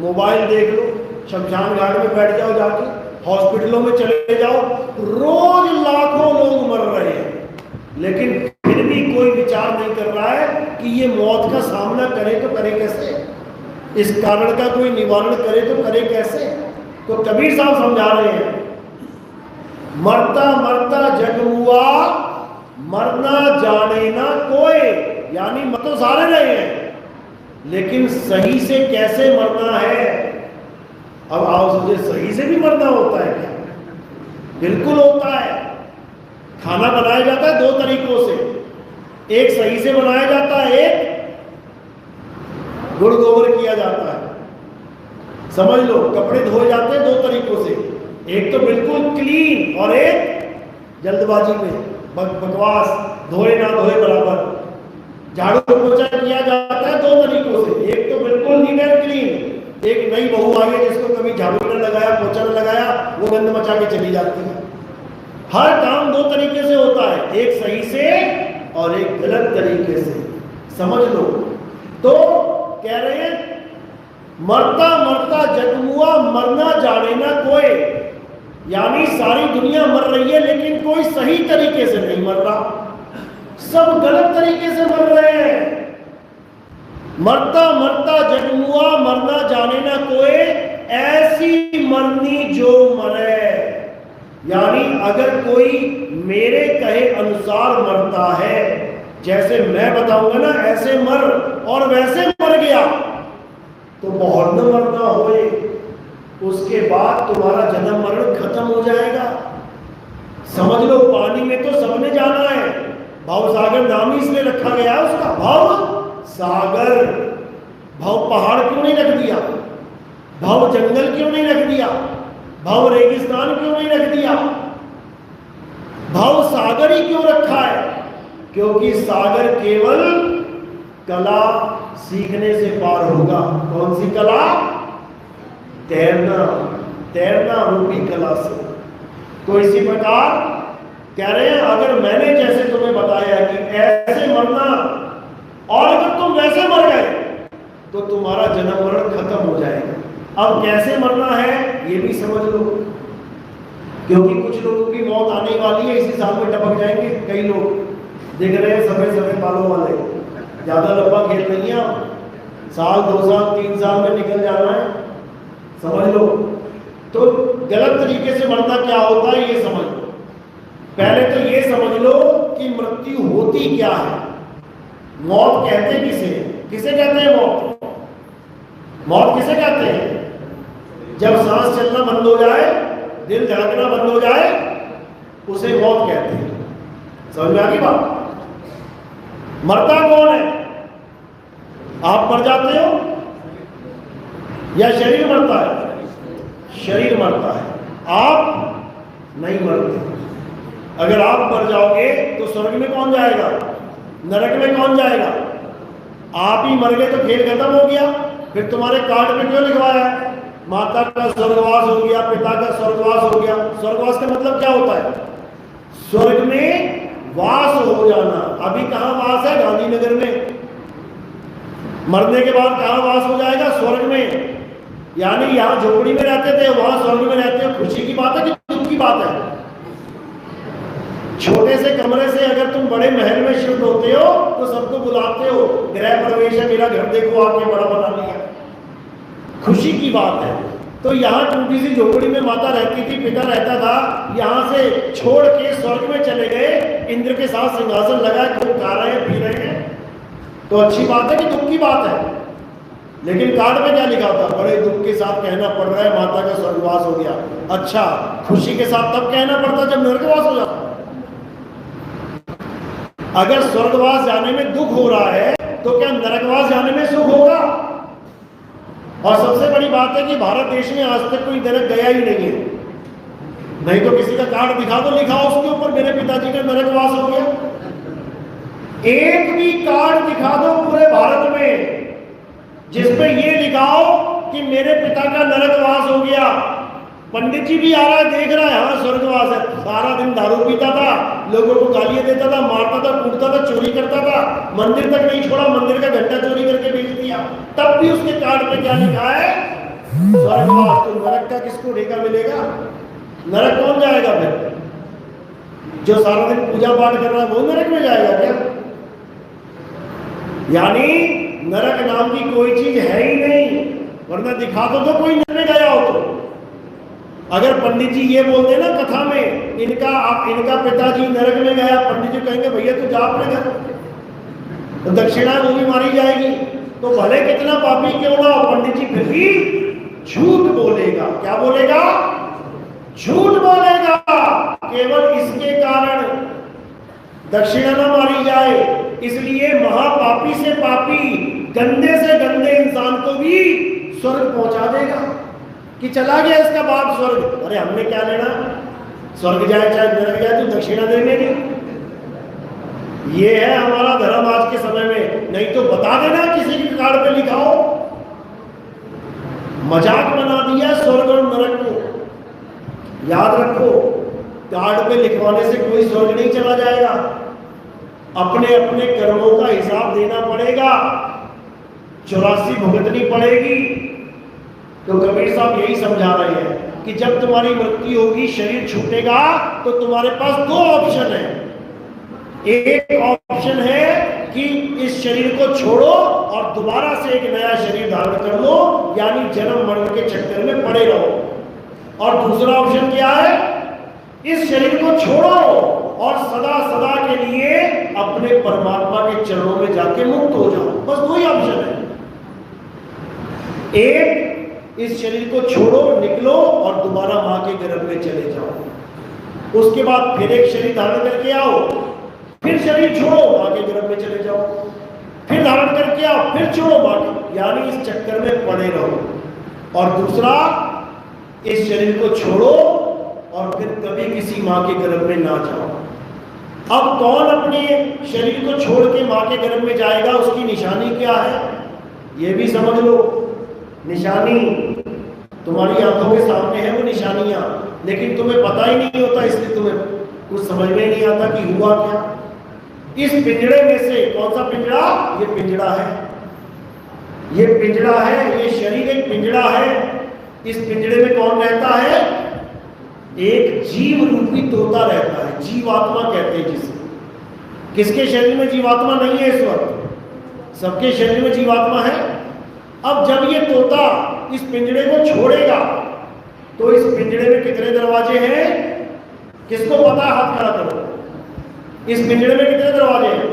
मोबाइल देख लो, शमशान घाट में बैठ जाओ, जाके हॉस्पिटलों में चले जाओ, रोज लाखों लोग मर रहे हैं, लेकिन फिर भी कोई विचार नहीं कर रहा है कि ये मौत का सामना करे तो करे कैसे, इस कारण का कोई निवारण करे तो करे कैसे। तो कबीर साहब समझा रहे हैं, मरता मरता जग हुआ, मरना जाने ना कोई, यानी मर तो सारे रहे हैं, लेकिन सही से कैसे मरना है। अब आप सोचे सही से भी मरना होता है क्या? बिल्कुल होता है। खाना बनाया जाता है दो तरीकों से, एक सही से बनाया जाता है, एक गुड़ गोबर किया जाता है। समझ लो, कपड़े धोए जाते हैं दो तरीकों से, एक तो बिल्कुल क्लीन और एक जल्दबाजी में बकवास, धोए ना धोए बराबर। झाड़ू पोछा किया जाता है दो तरीकों से, एक तो बिल्कुल नीट एंड क्लीन, एक नई बहू आई है जिसको कभी झाड़ू न लगाया, पोछा न लगाया, वो गंद मचा के चली जाती है। हर काम दो तरीके से होता है, एक सही से और एक गलत तरीके से, समझ लो। तो कह रहे हैं मरता मरता जगमुआ, मरना जाने ना कोई, यानी सारी दुनिया मर रही है लेकिन कोई सही तरीके से नहीं मर रहा, सब गलत तरीके से मर रहे हैं। मरता मरता जगमुआ, मरना जाने ना कोई, ऐसी मरनी जो मरे, यानी अगर कोई मेरे कहे अनुसार मरता है, जैसे मैं बताऊंगा ना ऐसे मर, और वैसे मर गया तो बहुत न मरना होए, उसके बाद तुम्हारा जन्म मरण खत्म हो जाएगा। समझ लो, पानी में तो सबने जाना है, भव सागर नाम ही इसलिए रखा गया है उसका, भव सागर। भव पहाड़ क्यों नहीं रख दिया, भव जंगल क्यों नहीं रख दिया, भव रेगिस्तान क्यों नहीं रख दिया, भव सागर ही क्यों रखा है? क्योंकि सागर केवल कला सीखने से पार होगा। कौन सी कला? तैरना, तैरना रूपी कला से। तो इसी प्रकार कह रहे हैं, अगर मैंने जैसे तुम्हें बताया कि ऐसे मरना, और अगर तुम वैसे मर गए तो तुम्हारा जन्म मरण खत्म हो जाएगा। अब कैसे मरना है ये भी समझ लो, क्योंकि कुछ लोगों की मौत आने वाली है, इसी साल में टपक जाएंगे। कई लोग दिख रहे हैं सफेद सफेद बालों वाले, ज्यादा लंबा खेल नहीं है, साल 2 साल 3 साल में निकल जाना है, समझ लो। तो गलत तरीके से मरना क्या होता है ये समझ लो। पहले तो ये समझ लो कि मृत्यु होती क्या है। मौत कहते किसे, किसे कहते हैं मौत? मौत किसे कहते हैं? जब सांस चलना बंद हो जाए, दिल धड़कना बंद हो जाए, उसे मौत कहते हैं। समझ में आ गई बात? मरता कौन है? आप मर जाते हो या शरीर मरता है? शरीर मरता है, आप नहीं मरते। अगर आप मर जाओगे तो स्वर्ग में कौन जाएगा, नरक में कौन जाएगा? आप ही मर गए तो खेल खत्म हो गया। फिर तुम्हारे कार्ड पे क्यों लिखवाया है माता का स्वर्गवास हो गया, पिता का स्वर्गवास हो गया? स्वर्गवास का मतलब क्या होता है? स्वर्ग में वास हो जाना। अभी कहां वास है? गांधीनगर में। मरने के बाद कहां वास हो जाएगा? स्वर्ग में। यानी यहां झोपड़ी में रहते थे, वहां स्वर्ग में रहते हो। खुशी की बात है कि दुख की बात है? छोटे से कमरे से अगर तुम बड़े महल में शिफ्ट होते हो तो सबको बुलाते हो, गृह प्रवेश है, मेरा घर देखो, आके बड़ा बना लिया। खुशी की बात है। तो यहाँ टूटी सी झोपड़ी में माता रहती थी, पिता रहता था, यहाँ से छोड़ के स्वर्ग में चले गए, इंद्र के साथ सिंहासन लगाए, खूब खा रहे हैं, पी रहे हैं। तो अच्छी बात है कि दुख की बात है? लेकिन कार्ड में क्या लिखा था? बड़े दुख के साथ कहना पड़ रहा है माता का स्वर्गवास हो गया। अच्छा, खुशी के साथ तब कहना पड़ता जब नरकवास हो जाता। अगर स्वर्गवास जाने में दुख हो रहा है तो क्या नरकवास जाने में सुख होगा? और सबसे बड़ी बात है कि भारत देश में आज तक कोई नरक गया ही नहीं है। नहीं तो किसी का कार्ड दिखा दो, लिखा उसके ऊपर मेरे पिताजी का नरकवास हो गया। एक भी कार्ड दिखा दो पूरे भारत में जिसमें ये लिखाओ कि मेरे पिता का नरकवास हो गया। पंडित जी भी आ रहा है, देख रहा है, हाँ स्वर्गवास है। सारा दिन दारू पीता था, लोगों को गालियां देता था, मारता था, कूटता था, चोरी करता था, मंदिर तक नहीं छोड़ा, मंदिर का घंटा चोरी करके बेच दिया। तब भी उसके कार्ड पे क्या लिखा है? स्वर्गवास। तो नरक का किसको ठेका मिलेगा? नरक कौन जाएगा फिर? जो सारा दिन पूजा पाठ कर रहा है वो नरक में जाएगा क्या? यानी नरक नाम की कोई चीज है ही नहीं, वरना दिखा दो कोई नरक में गया हो तो। अगर पंडित जी ये बोलते ना कथा में, इनका पिताजी नरक में गया, पंडित जी कहेंगे भैया तू जा अपने घर, तो दक्षिणा वो भी मारी जाएगी। तो भले कितना पापी क्यों ना हो, पंडित जी फिर भी झूठ बोलेगा। क्या बोलेगा? झूठ बोलेगा। केवल इसके कारण दक्षिणा न मारी जाए, इसलिए महापापी से पापी, गंदे से गंदे इंसान को भी स्वर्ग पहुंचा देगा कि चला गया इसका बाप स्वर्ग। अरे हमने क्या लेना, स्वर्ग जाए चाहे नरक जाए, तो दक्षिणा देंगे नहीं। ये है हमारा धर्म आज के समय में। नहीं तो बता देना, किसी के कार्ड पे लिखाओ। मजाक बना दिया स्वर्ग और नरक को। याद रखो, कार्ड पे लिखवाने से कोई स्वर्ग नहीं चला जाएगा। अपने अपने कर्मों का हिसाब देना पड़ेगा, 84 भुगतनी पड़ेगी। तो कबीर साहब यही समझा रहे हैं कि जब तुम्हारी मृत्यु होगी, शरीर छूटेगा, तो तुम्हारे पास 2 ऑप्शन है। एक ऑप्शन है कि इस शरीर को छोड़ो और दोबारा से एक नया शरीर धारण कर लो, यानी जन्म मरण के चक्कर में पड़े रहो। और दूसरा ऑप्शन क्या है? इस शरीर को छोड़ो और सदा सदा के लिए अपने परमात्मा के चरणों में जाके मुक्त हो जाओ। बस 2 ही ऑप्शन है। एक, इस शरीर को छोड़ो, निकलो और दोबारा मां के गर्भ में चले जाओ। उसके बाद फिर एक शरीर धारण करके आओ, फिर शरीर छोड़ो, मां के गर्भ में चले जाओ, फिर धारण करके आओ, फिर छोड़ो मां के, यानी इस चक्कर में पड़े रहो। और दूसरा, इस शरीर को छोड़ो और फिर कभी किसी मां के गर्भ में ना जाओ। अब कौन अपने शरीर को छोड़ के मां के गर्भ में जाएगा, उसकी निशानी क्या है ये भी समझ लो। निशानी तुम्हारी आंखों के सामने है वो निशानियां, लेकिन तुम्हें पता ही नहीं होता, इसलिए तुम्हें कुछ समझ में नहीं आता कि हुआ क्या। इस पिंजड़े में से कौन सा पिंजड़ा? ये पिंजड़ा है। ये पिंजड़ा है, ये शरीर एक पिंजड़ा है। इस पिंजड़े में कौन रहता है? एक जीव रूपी तोता रहता है, जीवात्मा कहते हैं जिसे। किसके शरीर में जीवात्मा नहीं है इस वक्त? सबके शरीर में जीवात्मा है। अब जब ये तोता इस पिंजड़े को छोड़ेगा तो इस पिंजड़े में कितने दरवाजे हैं? किसको पता है? हाथ खड़ा करो। इस पिंजड़े में कितने दरवाजे हैं?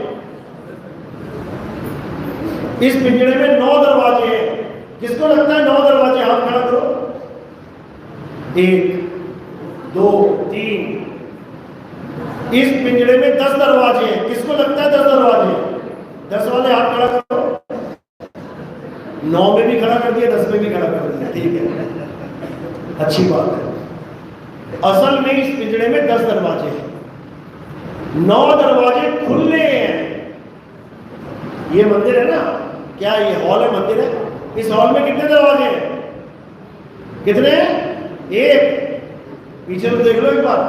इस पिंजड़े में 9 दरवाजे हैं। किसको लगता है 9 दरवाजे? हाथ खड़ा करो। 1 2 3। इस पिंजड़े में 10 दरवाजे हैं। किसको लगता है 10 दरवाजे? 10 वाले हाथ खड़ा करो। 9 में भी खड़ा कर दिया, 10 में भी खड़ा कर दिया, ठीक है, अच्छी बात है। असल में इस पिंजड़े में 10 दरवाजे हैं, 9 दरवाजे खुले हैं। ये मंदिर है ना, क्या ये हॉल है? मंदिर है। इस हॉल में कितने दरवाजे हैं? कितने? 1। पीछे तो देख लो एक बार,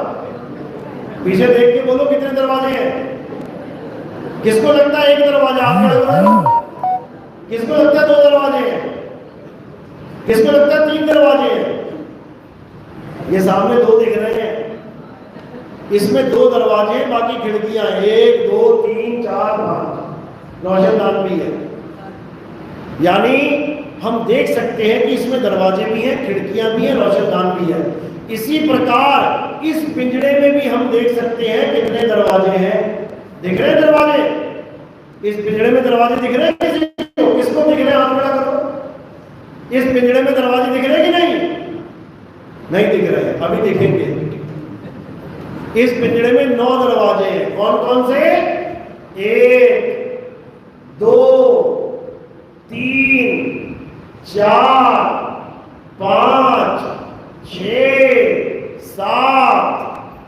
पीछे देख के बोलो कितने दरवाजे हैं। किसको लगता है 1 दरवाजा? आप खड़े करो। किसको लगता है 2 दरवाजे हैं? किसको लगता है 3 दरवाजे हैं? ये सामने 2 दिख रहे हैं, इसमें 2 दरवाजे, बाकी खिड़कियां 1 2 3 4 5, रोशनदान भी है। यानी हम देख सकते हैं कि इसमें दरवाजे भी हैं, खिड़कियां भी हैं, रोशनदान भी है। इसी प्रकार इस पिंजड़े में भी हम देख सकते हैं कितने दरवाजे हैं। दिख रहे हैं दरवाजे? इस पिंजड़े में दरवाजे दिख रहे हैं? किसको दिख रहे हैं? हाथ खड़ा करो। इस पिंजड़े में दरवाजे दिख रहे हैं कि नहीं? नहीं दिख रहे हैं, अभी देखेंगे। इस पिंजड़े में 9 दरवाजे हैं। कौन कौन से? 1 2 3 4 5 6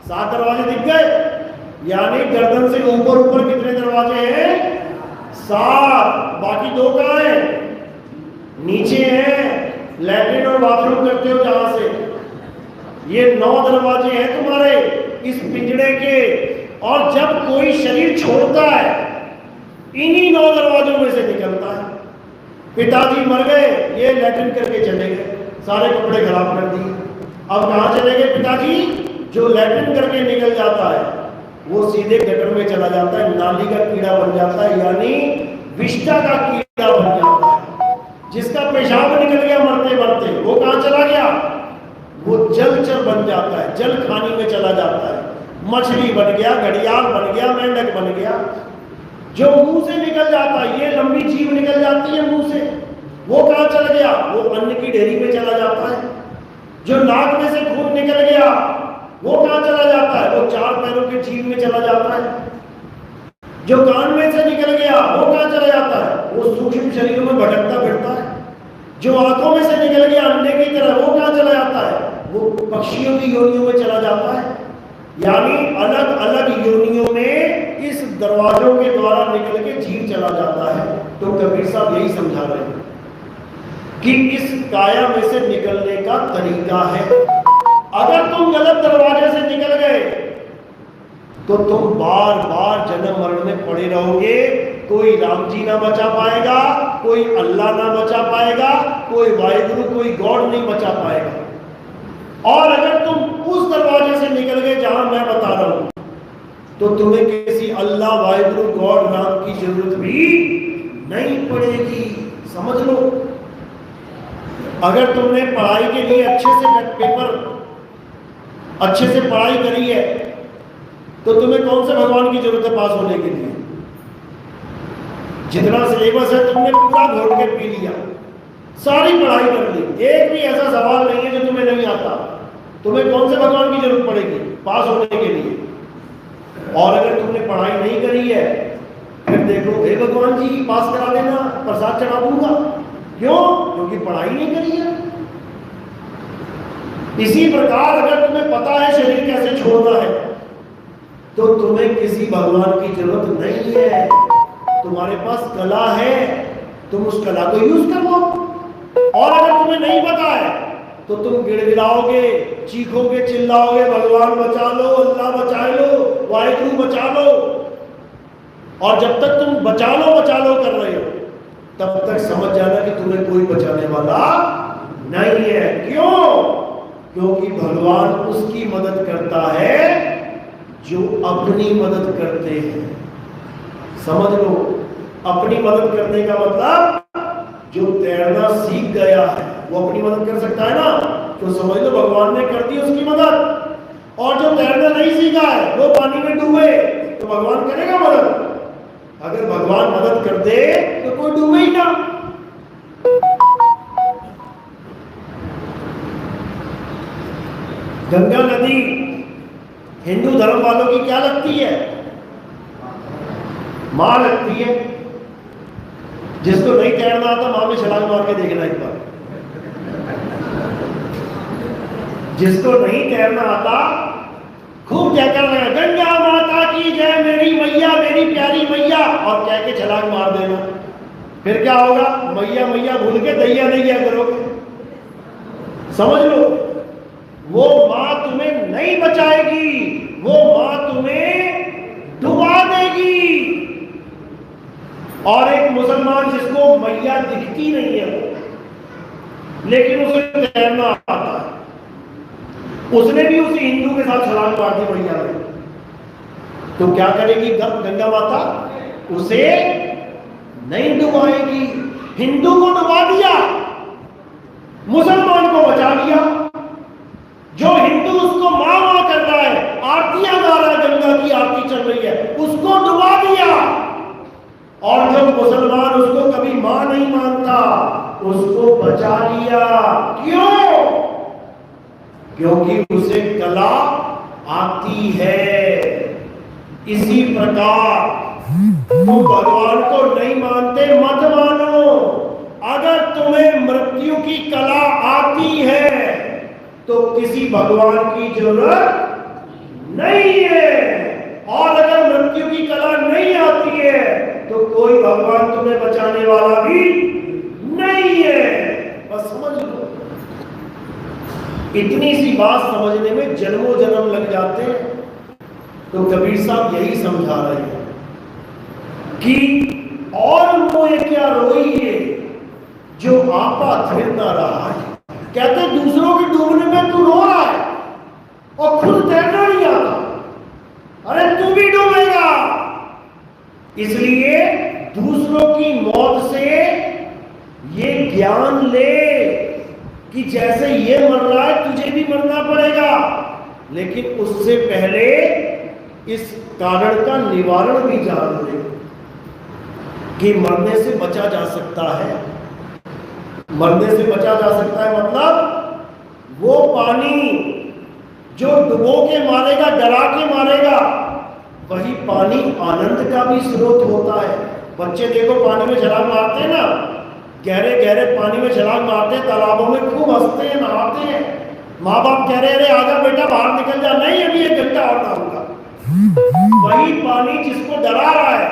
7 दरवाजे दिख गए। यानी गर्दन से ऊपर ऊपर कितने दरवाजे हैं? 7। बाकी 2 कहां हैं? नीचे हैं, लैट्रिन और बाथरूम करते हो जहां से। ये 9 दरवाजे हैं तुम्हारे इस पिंजड़े के। और जब कोई शरीर छोड़ता है, इन्हीं 9 दरवाजों में से निकलता है। पिताजी मर गए, ये लैट्रिन करके चले गए, सारे कपड़े खराब कर दिए। अब कहां चले गए पिताजी? जो लैट्रिन करके निकल जाता है वो सीधे गटर में चला जाता है, नाली का कीड़ा बन जाता है, यानी विष्ठा का कीड़ा बन जाता है। जिसका पेशाब निकल गया मरते मरते, वो कहां चला गया? वो जलचर बन जाता है, जल खानी में चला जाता है। मछली बन गया, घड़ियाल बन गया, मेंढक बन गया। जो मुंह से निकल जाता है, ये लंबी जीभ निकल जाती है मुंह से, वो कहां चल गया? वो अन्न की ढेरी में चला जाता है। जो नाक में से खून निकल गया, वो कहां चला जाता है? वो 4 पैरों के जीभ में चला जाता है। जो कान में से निकल गया, वो कहां चला जाता है? वो सूक्ष्म शरीरों में भटकता फिरता है। जो आंखों में से निकल गया अंडे की तरह, वो कहां चला जाता है? वो पक्षियों की योनियों में चला जाता है। यानी अलग अलग योनियों में इस दरवाजों के द्वारा निकल के जीव चला जाता है। तो कबीर साहब यही समझा रहे हैं कि इस काया में से निकलने का तरीका है। अगर तुम गलत दरवाजे से निकल गए तो तुम बार बार जन्म मरण में पड़े रहोगे। कोई राम जी ना बचा पाएगा, कोई अल्लाह ना बचा पाएगा, कोई वाहिगुरु, कोई गॉड नहीं बचा पाएगा। और अगर तुम उस दरवाजे से निकल गए जहां मैं बता रहा हूं, तो तुम्हें किसी अल्लाह, वाहिगुरु, गॉड, राम की जरूरत भी नहीं पड़ेगी। समझ लो। अगर तुमने पढ़ाई के लिए अच्छे से पेपर, अच्छे से पढ़ाई करी है, तो तुम्हें कौन से भगवान की जरूरत है पास होने के लिए? जितना सिलेबस है तुमने पूरा घोट के पी लिया, सारी पढ़ाई कर ली, एक भी ऐसा सवाल नहीं है जो तुम्हें नहीं आता। तुम्हें कौन से भगवान की जरूरत पड़ेगी पास होने के लिए? और अगर तुमने पढ़ाई नहीं करी है, फिर देखो, हे भगवान जी पास करा देना, प्रसाद चढ़ा दूंगा। क्यों? क्योंकि पढ़ाई नहीं करी है। इसी प्रकार अगर तुम्हें पता है शरीर कैसे छोड़ना है, तो तुम्हें किसी भगवान की जरूरत नहीं है। तुम्हारे पास कला है, तुम उस कला को यूज कर लो। और अगर तुम्हें नहीं पता है तो तुम गिड़गिड़ाओगे, चीखोगे, चिल्लाओगे, भगवान बचा लो, अल्लाह बचा लो, वाहिगुरु बचा लो। और जब तक तुम बचा लो कर रहे हो, तब तक समझ जाना कि तुम्हें कोई बचाने वाला नहीं है। क्यों? क्योंकि भगवान उसकी मदद करता है जो अपनी मदद करते हैं। समझ लो, अपनी मदद करने का मतलब जो तैरना सीख गया है वो अपनी मदद कर सकता है ना, तो समझ लो भगवान ने कर दी उसकी मदद। और जो तैरना नहीं सीखा है वो पानी में डूबे तो भगवान करेगा मदद? अगर भगवान मदद कर दे तो कोई डूबे ही ना। गंगा नदी हिंदू धर्म वालों की क्या लगती है? मां लगती है। जिसको नहीं तैरना आता मां में छलांग मार के देखना एक बार। जिसको नहीं तैरना आता खूब क्या कर रहे हैं, गंगा माता की जय, मेरी मैया, मेरी प्यारी मैया, और कह के छलांग मार देना। फिर क्या होगा? मैया मैया भूल के दैया दैया करोगे। समझ लो, वो मां तुम्हें नहीं बचाएगी, वो मां तुम्हें डुबा देगी। और एक मुसलमान जिसको मैया दिखती नहीं है लेकिन उसे तैरना आता है, उसने भी उसी हिंदू के साथ छलांग मार दी मैया में, तो क्या करेगी गंगा माता? उसे नहीं डुबाएगी। हिंदू को डुबा दिया, मुसलमान को बचा लिया। जो हिंदू उसको मां मां कर रहा है, आरतियां गा रहा है, गंगा की आरती चल रही है, उसको डुबा दिया। और जो मुसलमान उसको कभी मां नहीं मानता उसको बचा लिया। क्यों? क्योंकि उसे कला आती है। इसी प्रकार तुम भगवान को नहीं मानते मत मानो। अगर तुम्हें मृत्यु की कला आती है तो किसी भगवान की जरूरत नहीं है। और अगर मृत्यु की कला नहीं आती है तो कोई भगवान तुम्हें बचाने वाला भी नहीं है। बस समझ लो, इतनी सी बात समझने में जन्मों जन्म लग जाते हैं। तो कबीर साहब यही समझा रहे हैं कि और मोए क्या रोइए जो आपा थिर ना रहा है। कहते दूसरों के डूबने में तू रो रहा है और खुद तैरना नहीं आता, अरे तू भी डूबेगा। इसलिए दूसरों की मौत से ये ज्ञान ले कि जैसे ये मर रहा है तुझे भी मरना पड़ेगा, लेकिन उससे पहले इस कारण का निवारण भी जान ले कि मरने से बचा जा सकता है। मरने से बचा जा सकता है मतलब वो पानी जो डुबो के मारेगा, डरा के मारेगा, वही पानी आनंद का भी स्रोत होता है। बच्चे देखो पानी में छलांग मारते हैं ना, गहरे गहरे पानी में छलांग मारते हैं, तालाबों में खूब हंसते हैं, नहाते हैं। माँ बाप कह रहे अरे आजा बेटा बाहर निकल जा, नहीं अभी 1 घंटा और नहाऊंगा। वही पानी जिसको डरा रहा है,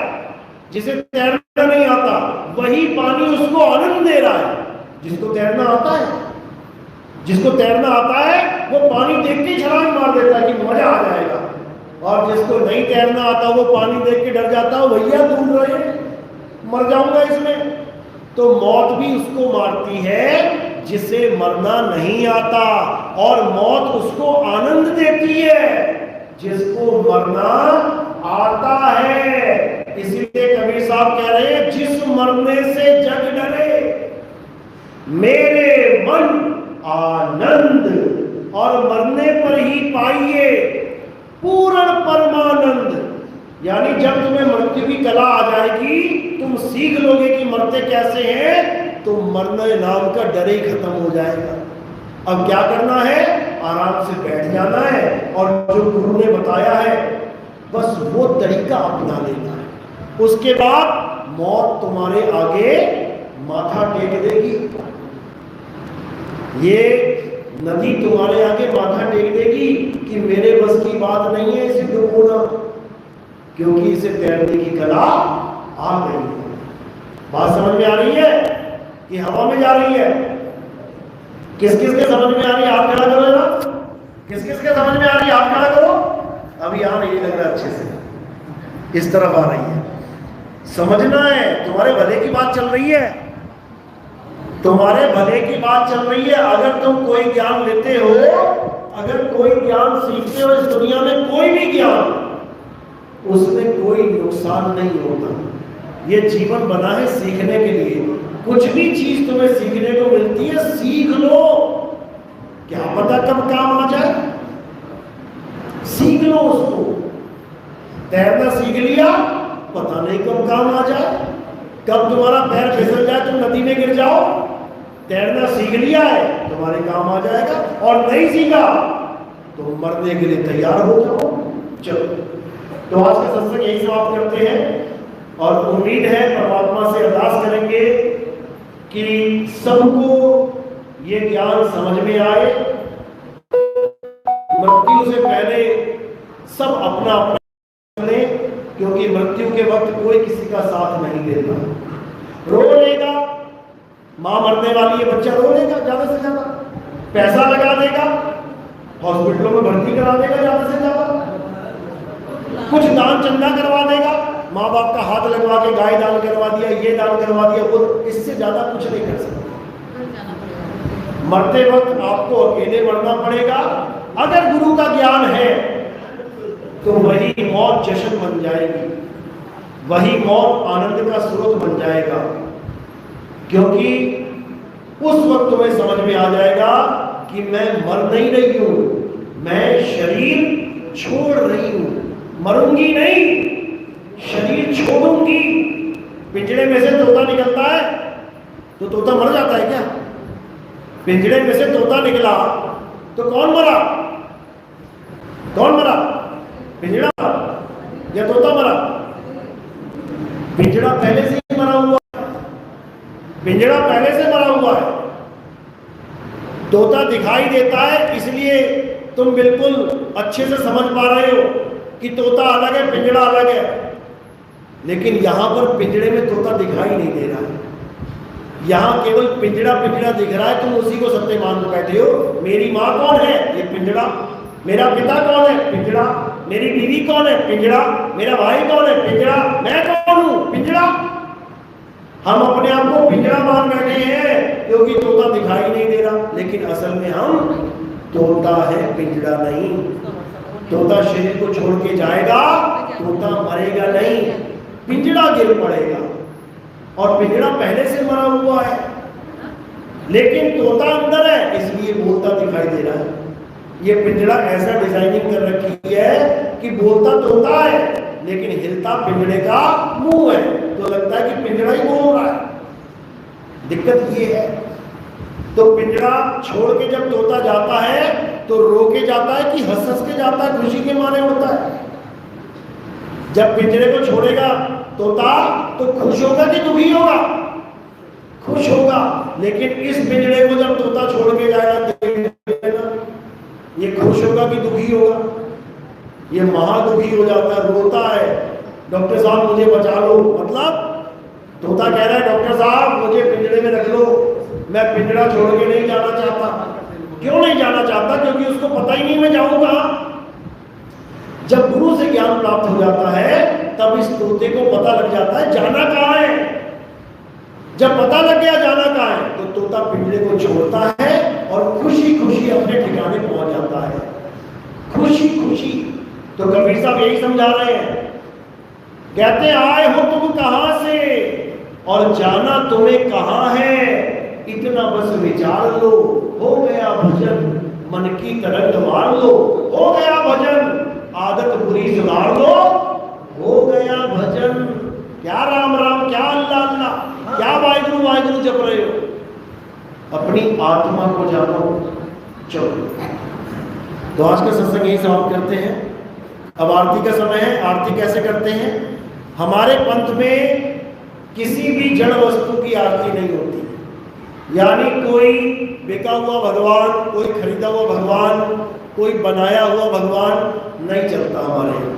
जिसे तैरना नहीं आता, वही पानी उसको आनंद दे रहा है। जिसको तैरना आता है, जिसको तैरना आता है वो पानी देख के छलांग मार देता है कि मजा आ जाएगा। और जिसको नहीं तैरना आता वो पानी देख के डर जाता है, भैया डूब रहे मर जाऊंगा इसमें। तो मौत भी उसको मारती है जिसे मरना नहीं आता, और मौत उसको आनंद देती है जिसको मरना आता है। इसीलिए कबीर साहब कह रहे हैं जिस मरने से जग डरे मेरे मन आनंद, और मरने पर ही पाइए पूर्ण परमानंद। यानी जब तुम्हें मृत्यु की कला आ जाएगी, तुम सीख लोगे कि मरते कैसे हैं, तो मरने नाम का डर ही खत्म हो जाएगा। अब क्या करना है? आराम से बैठ जाना है और जो गुरु ने बताया है बस वो तरीका अपना लेना है। उसके बाद मौत तुम्हारे आगे माथा टेक देगी। ये नदी तुम्हारे आगे माथा टेक देगी कि मेरे बस की बात नहीं है इसे डुबोना, क्योंकि इसे तैरने की कला आ गई है। बात समझ में आ रही है कि हवा में जा रही है? किस किस के समझ में आ रही है? आप खड़ा करो ना। किस किस के समझ में आ रही है? आप खड़ा करो। अभी आ रही है, लग रहा है अच्छे से, इस तरफ आ रही है। समझना है, तुम्हारे भले की बात चल रही है, तुम्हारे भले की बात चल रही है। अगर तुम कोई ज्ञान लेते हो, अगर कोई ज्ञान सीखते हो इस दुनिया में, कोई भी ज्ञान, उसमें कोई नुकसान नहीं होता। ये जीवन बना है सीखने के लिए। कुछ भी चीज तुम्हें सीखने को मिलती है, सीख लो, क्या पता कब काम आ जाए। सीख लो उसको। तैरना सीख लिया, पता नहीं कब काम आ जाए, कब तुम्हारा पैर फिसल जाए, तुम नदी में गिर जाओ। तैरना सीख लिया है, तुम्हारे काम आ जाएगा। और नहीं सीखा तो मरने के लिए तैयार हो जाओ। चलो, तो आज का सत्संग यही समाप्त करते हैं और उम्मीद है परमात्मा से अरदास करेंगे कि सबको ये ज्ञान समझ में आए। मृत्यु से पहले सब अपना अपना लें, क्योंकि मृत्यु के वक्त कोई किसी का साथ नहीं देता। रो लेगा, मां मरने वाली है, बच्चा रो लेगा ज्यादा से ज्यादा, पैसा लगा देगा, हॉस्पिटलों में भर्ती करा देगा ज्यादा से ज्यादा, कुछ दान चंदा करवा देगा, माँ बाप का हाथ लगवा के गाय दान करवा दिया, ये दान करवा दिया, वो, इससे ज्यादा कुछ नहीं कर सकते। मरते वक्त आपको अकेले मरना पड़ेगा। अगर गुरु का ज्ञान है तो वही मौत जश्न बन जाएगी, वही मौत आनंद का स्रोत बन जाएगा, क्योंकि उस वक्त तुम्हें समझ में आ जाएगा कि मैं मर नहीं रही हूं, मैं शरीर छोड़ रही हूं, मरूंगी नहीं, शरीर छोड़ूंगी। पिंजड़े में से तोता निकलता है तो तोता मर जाता है क्या? पिंजड़े में से तोता निकला तो कौन मरा? कौन मरा? पिंजड़ा या तोता मरा? पिंजड़ा पहले से ही मरा हुआ है, पिंजड़ा पहले से मरा हुआ है। तोता दिखाई देता है, इसलिए तुम बिल्कुल अच्छे से समझ पा रहे हो कि तोता अलग है, पिंजड़ा अलग है। लेकिन यहां पर पिंजड़े में तोता दिखाई नहीं दे रहा है, यहां केवल पिंजड़ा पिंजड़ा दिख रहा है। तुम उसी को सत्य मान बैठे हो। मेरी माँ कौन है? ये पिंजड़ा। मेरा पिता कौन है? पिंजड़ा। मेरी बीवी कौन है? पिंजड़ा। मेरा भाई कौन है? पिंजड़ा। मैं कौन हूं? पिंजड़ा। हम अपने आप को पिंजड़ा मान बैठे हैं क्योंकि तोता दिखाई नहीं दे रहा, लेकिन असल में हम तोता है, पिंजड़ा नहीं। तोता शरीर को छोड़ के जाएगा, तोता मरेगा नहीं, पिंजड़ा गिर पड़ेगा। और पिंजड़ा पहले से मरा हुआ है, लेकिन तोता अंदर है, इसलिए बोलता दिखाई दे रहा है। ये पिंजड़ा ऐसा डिजाइनिंग कर रखी है कि बोलता तोता है, लेकिन हिलता पिंजड़े का मुंह है, तो लगता है कि पिंजड़ा ही बोल रहा है। दिक्कत ये है। तो पिंजड़ा छोड़ के जब तोता जाता है तो रो के जाता है कि हंस हंस के जाता है, खुशी के मारे उड़ता है। जब पिंजरे को छोड़ेगा तोता तो खुश होगा कि दुखी होगा? खुश होगा। लेकिन इस पिंजरे को जब तोता छोड़ के जाएगा, ये खुश होगा कि दुखी होगा? ये महादुखी हो जाता है, रोता है, डॉक्टर साहब मुझे बचा लो। मतलब तोता कह रहा है डॉक्टर साहब मुझे पिंजरे में रख लो, मैं पिंजरा छोड़ के नहीं जाना चाहता। क्यों नहीं जाना चाहता? क्योंकि उसको पता ही नहीं मैं जाऊंगा। जब गुरु से ज्ञान प्राप्त हो जाता है तब इस तोते को पता लग जाता है जाना कहाँ है। जब पता लग गया जाना कहाँ है तो तोता पिंजरे को छोड़ता है और खुशी खुशी अपने ठिकाने पहुंच जाता है। खुशी खुशी। तो कबीर साहब यही समझा रहे हैं, कहते आए हो तुम कहां से और जाना तुम्हें कहां है, इतना बस विचार लो, हो गया भजन, मन की तरंग मार लो, हो गया भजन, आदत बुरी सुधार लो, हो गया भजन। क्या राम राम, क्या अल्लाह अल्लाह, क्या वाहिगुरु वाहिगुरु जप रहे हो? अपनी आत्मा को जानो। चलो, तो आज का सत्संग यही समाप्त करते हैं। अब आरती का समय है। आरती कैसे करते हैं? हमारे पंथ में किसी भी जड़ वस्तु की आरती नहीं होती, यानी कोई बिका हुआ भगवान, कोई खरीदा हुआ भगवान, कोई बनाया हुआ भगवान नहीं चलता हमारे यहाँ।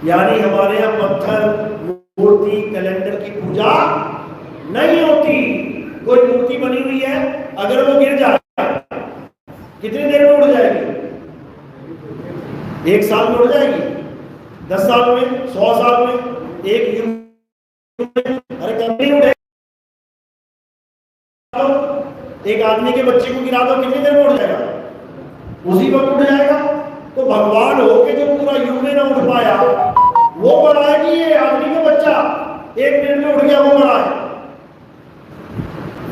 यानी हमारे यहाँ पत्थर, मूर्ति, कैलेंडर की पूजा नहीं होती। कोई मूर्ति बनी हुई है, अगर वो गिर जाए कितनी देर में उड़ जाएगी? 1 साल में उड़ जाएगी, 10 साल में, 100 साल में। एक नहीं उठेगा। एक आदमी के बच्चे को गिरा दो, कितनी देर में उठ जाएगा? उसी वक्त उठ जाएगा। तो भगवान हो के जो पूरा युग में ना उठ पाया, वो बड़ा है कि ये आदमी का बच्चा 1 मिनट में उठ गया, वो बड़ा है?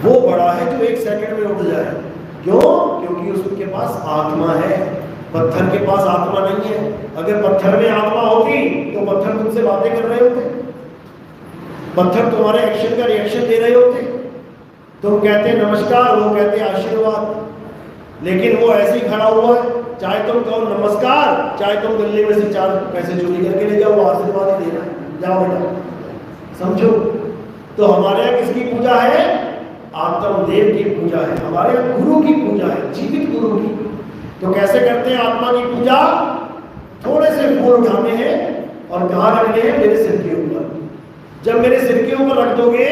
वो बड़ा है जो 1 सेकंड में उठ जाए। क्यों? क्योंकि उसके पास आत्मा है, पत्थर के पास आत्मा नहीं है। अगर पत्थर में आत्मा होती तो पत्थर तुमसे बातें कर रहे होते, पत्थर तुम्हारे एक्शन का रिएक्शन दे रहे होते। तुम कहते नमस्कार, वो कहते आशीर्वाद, लेकिन वो ऐसे ही खड़ा हुआ है। चाहे तुम कहो नमस्कार, चाहे तुम गले में से 4 पैसे चोरी करके ले जाओ, वो आशीर्वाद ही दे रहा है, जाओ बेटा। समझो, तो हमारे यहाँ किसकी पूजा है? आत्मदेव की पूजा है, हमारे यहाँ गुरु की पूजा है, जीवित गुरु की। तो कैसे करते हैं आत्मा की पूजा? थोड़े से फूल उठाने हैं और कहाँ रखने हैं? मेरे सिर के ऊपर। जब मेरे सिर के ऊपर रख दोगे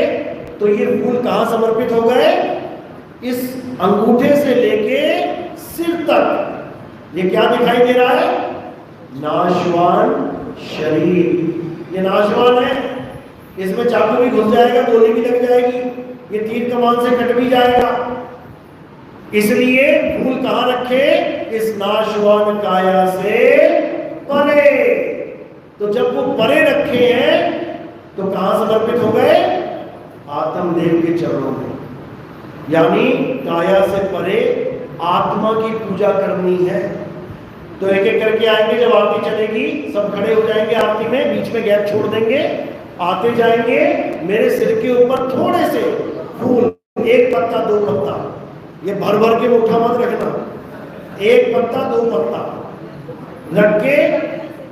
तो ये फूल कहाँ समर्पित हो गए? इस अंगूठे से लेके सिर तक। ये क्या दिखाई दे रहा है? नाशवान शरीर। ये नाशवान है, इसमें चाकू भी घुस जाएगा, गोली भी लग जाएगी, ये तीर कमान से कट भी जाएगा। इसलिए फूल कहाँ रखे? इस नाशवान काया से परे। तो जब वो परे रखे हैं तो कहाँ समर्पित हो गए? आत्मदेव के चरणों में। यानी काया से परे आत्मा की पूजा करनी है। तो एक एक करके आएंगे, जब आरती चलेगी सब खड़े हो जाएंगे आरती में, बीच में गैप छोड़ देंगे, आते जाएंगे। मेरे सिर के ऊपर थोड़े से फूल, 1 पत्ता 2 पत्ता, ये भर भर के मुट्ठा मत रखना, 1 पत्ता 2 पत्ता रख के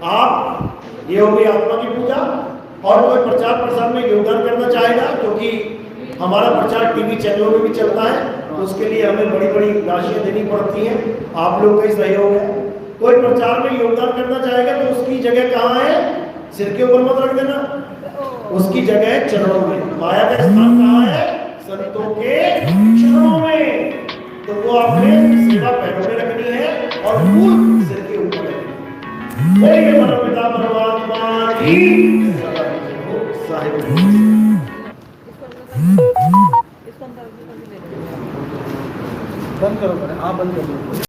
आप, ये हो गई आत्मा की पूजा। और कोई प्रचार प्रसार में योगदान करना चाहेगा, क्योंकि हमारा प्रचार टीवी चैनलों में भी चलता है, तो उसके लिए हमें बड़ी बड़ी राशियां देनी पड़ती हैं, आप लोग का ही सहयोग है। कोई प्रचार में योगदान करना चाहेगा तो उसकी जगह कहाँ है? सिर के ऊपर मत रख देना, उसकी जगह है चरणों में। माया का स्थान कहाँ है? संतों के चरणों में। तो वो आपने सेवा पैरों में रखनी है और फूल सिर के ऊपर रखनी है। बोलिए परमपिता परमात्मा की साहिब। बंद करो, आप बंद कर दो।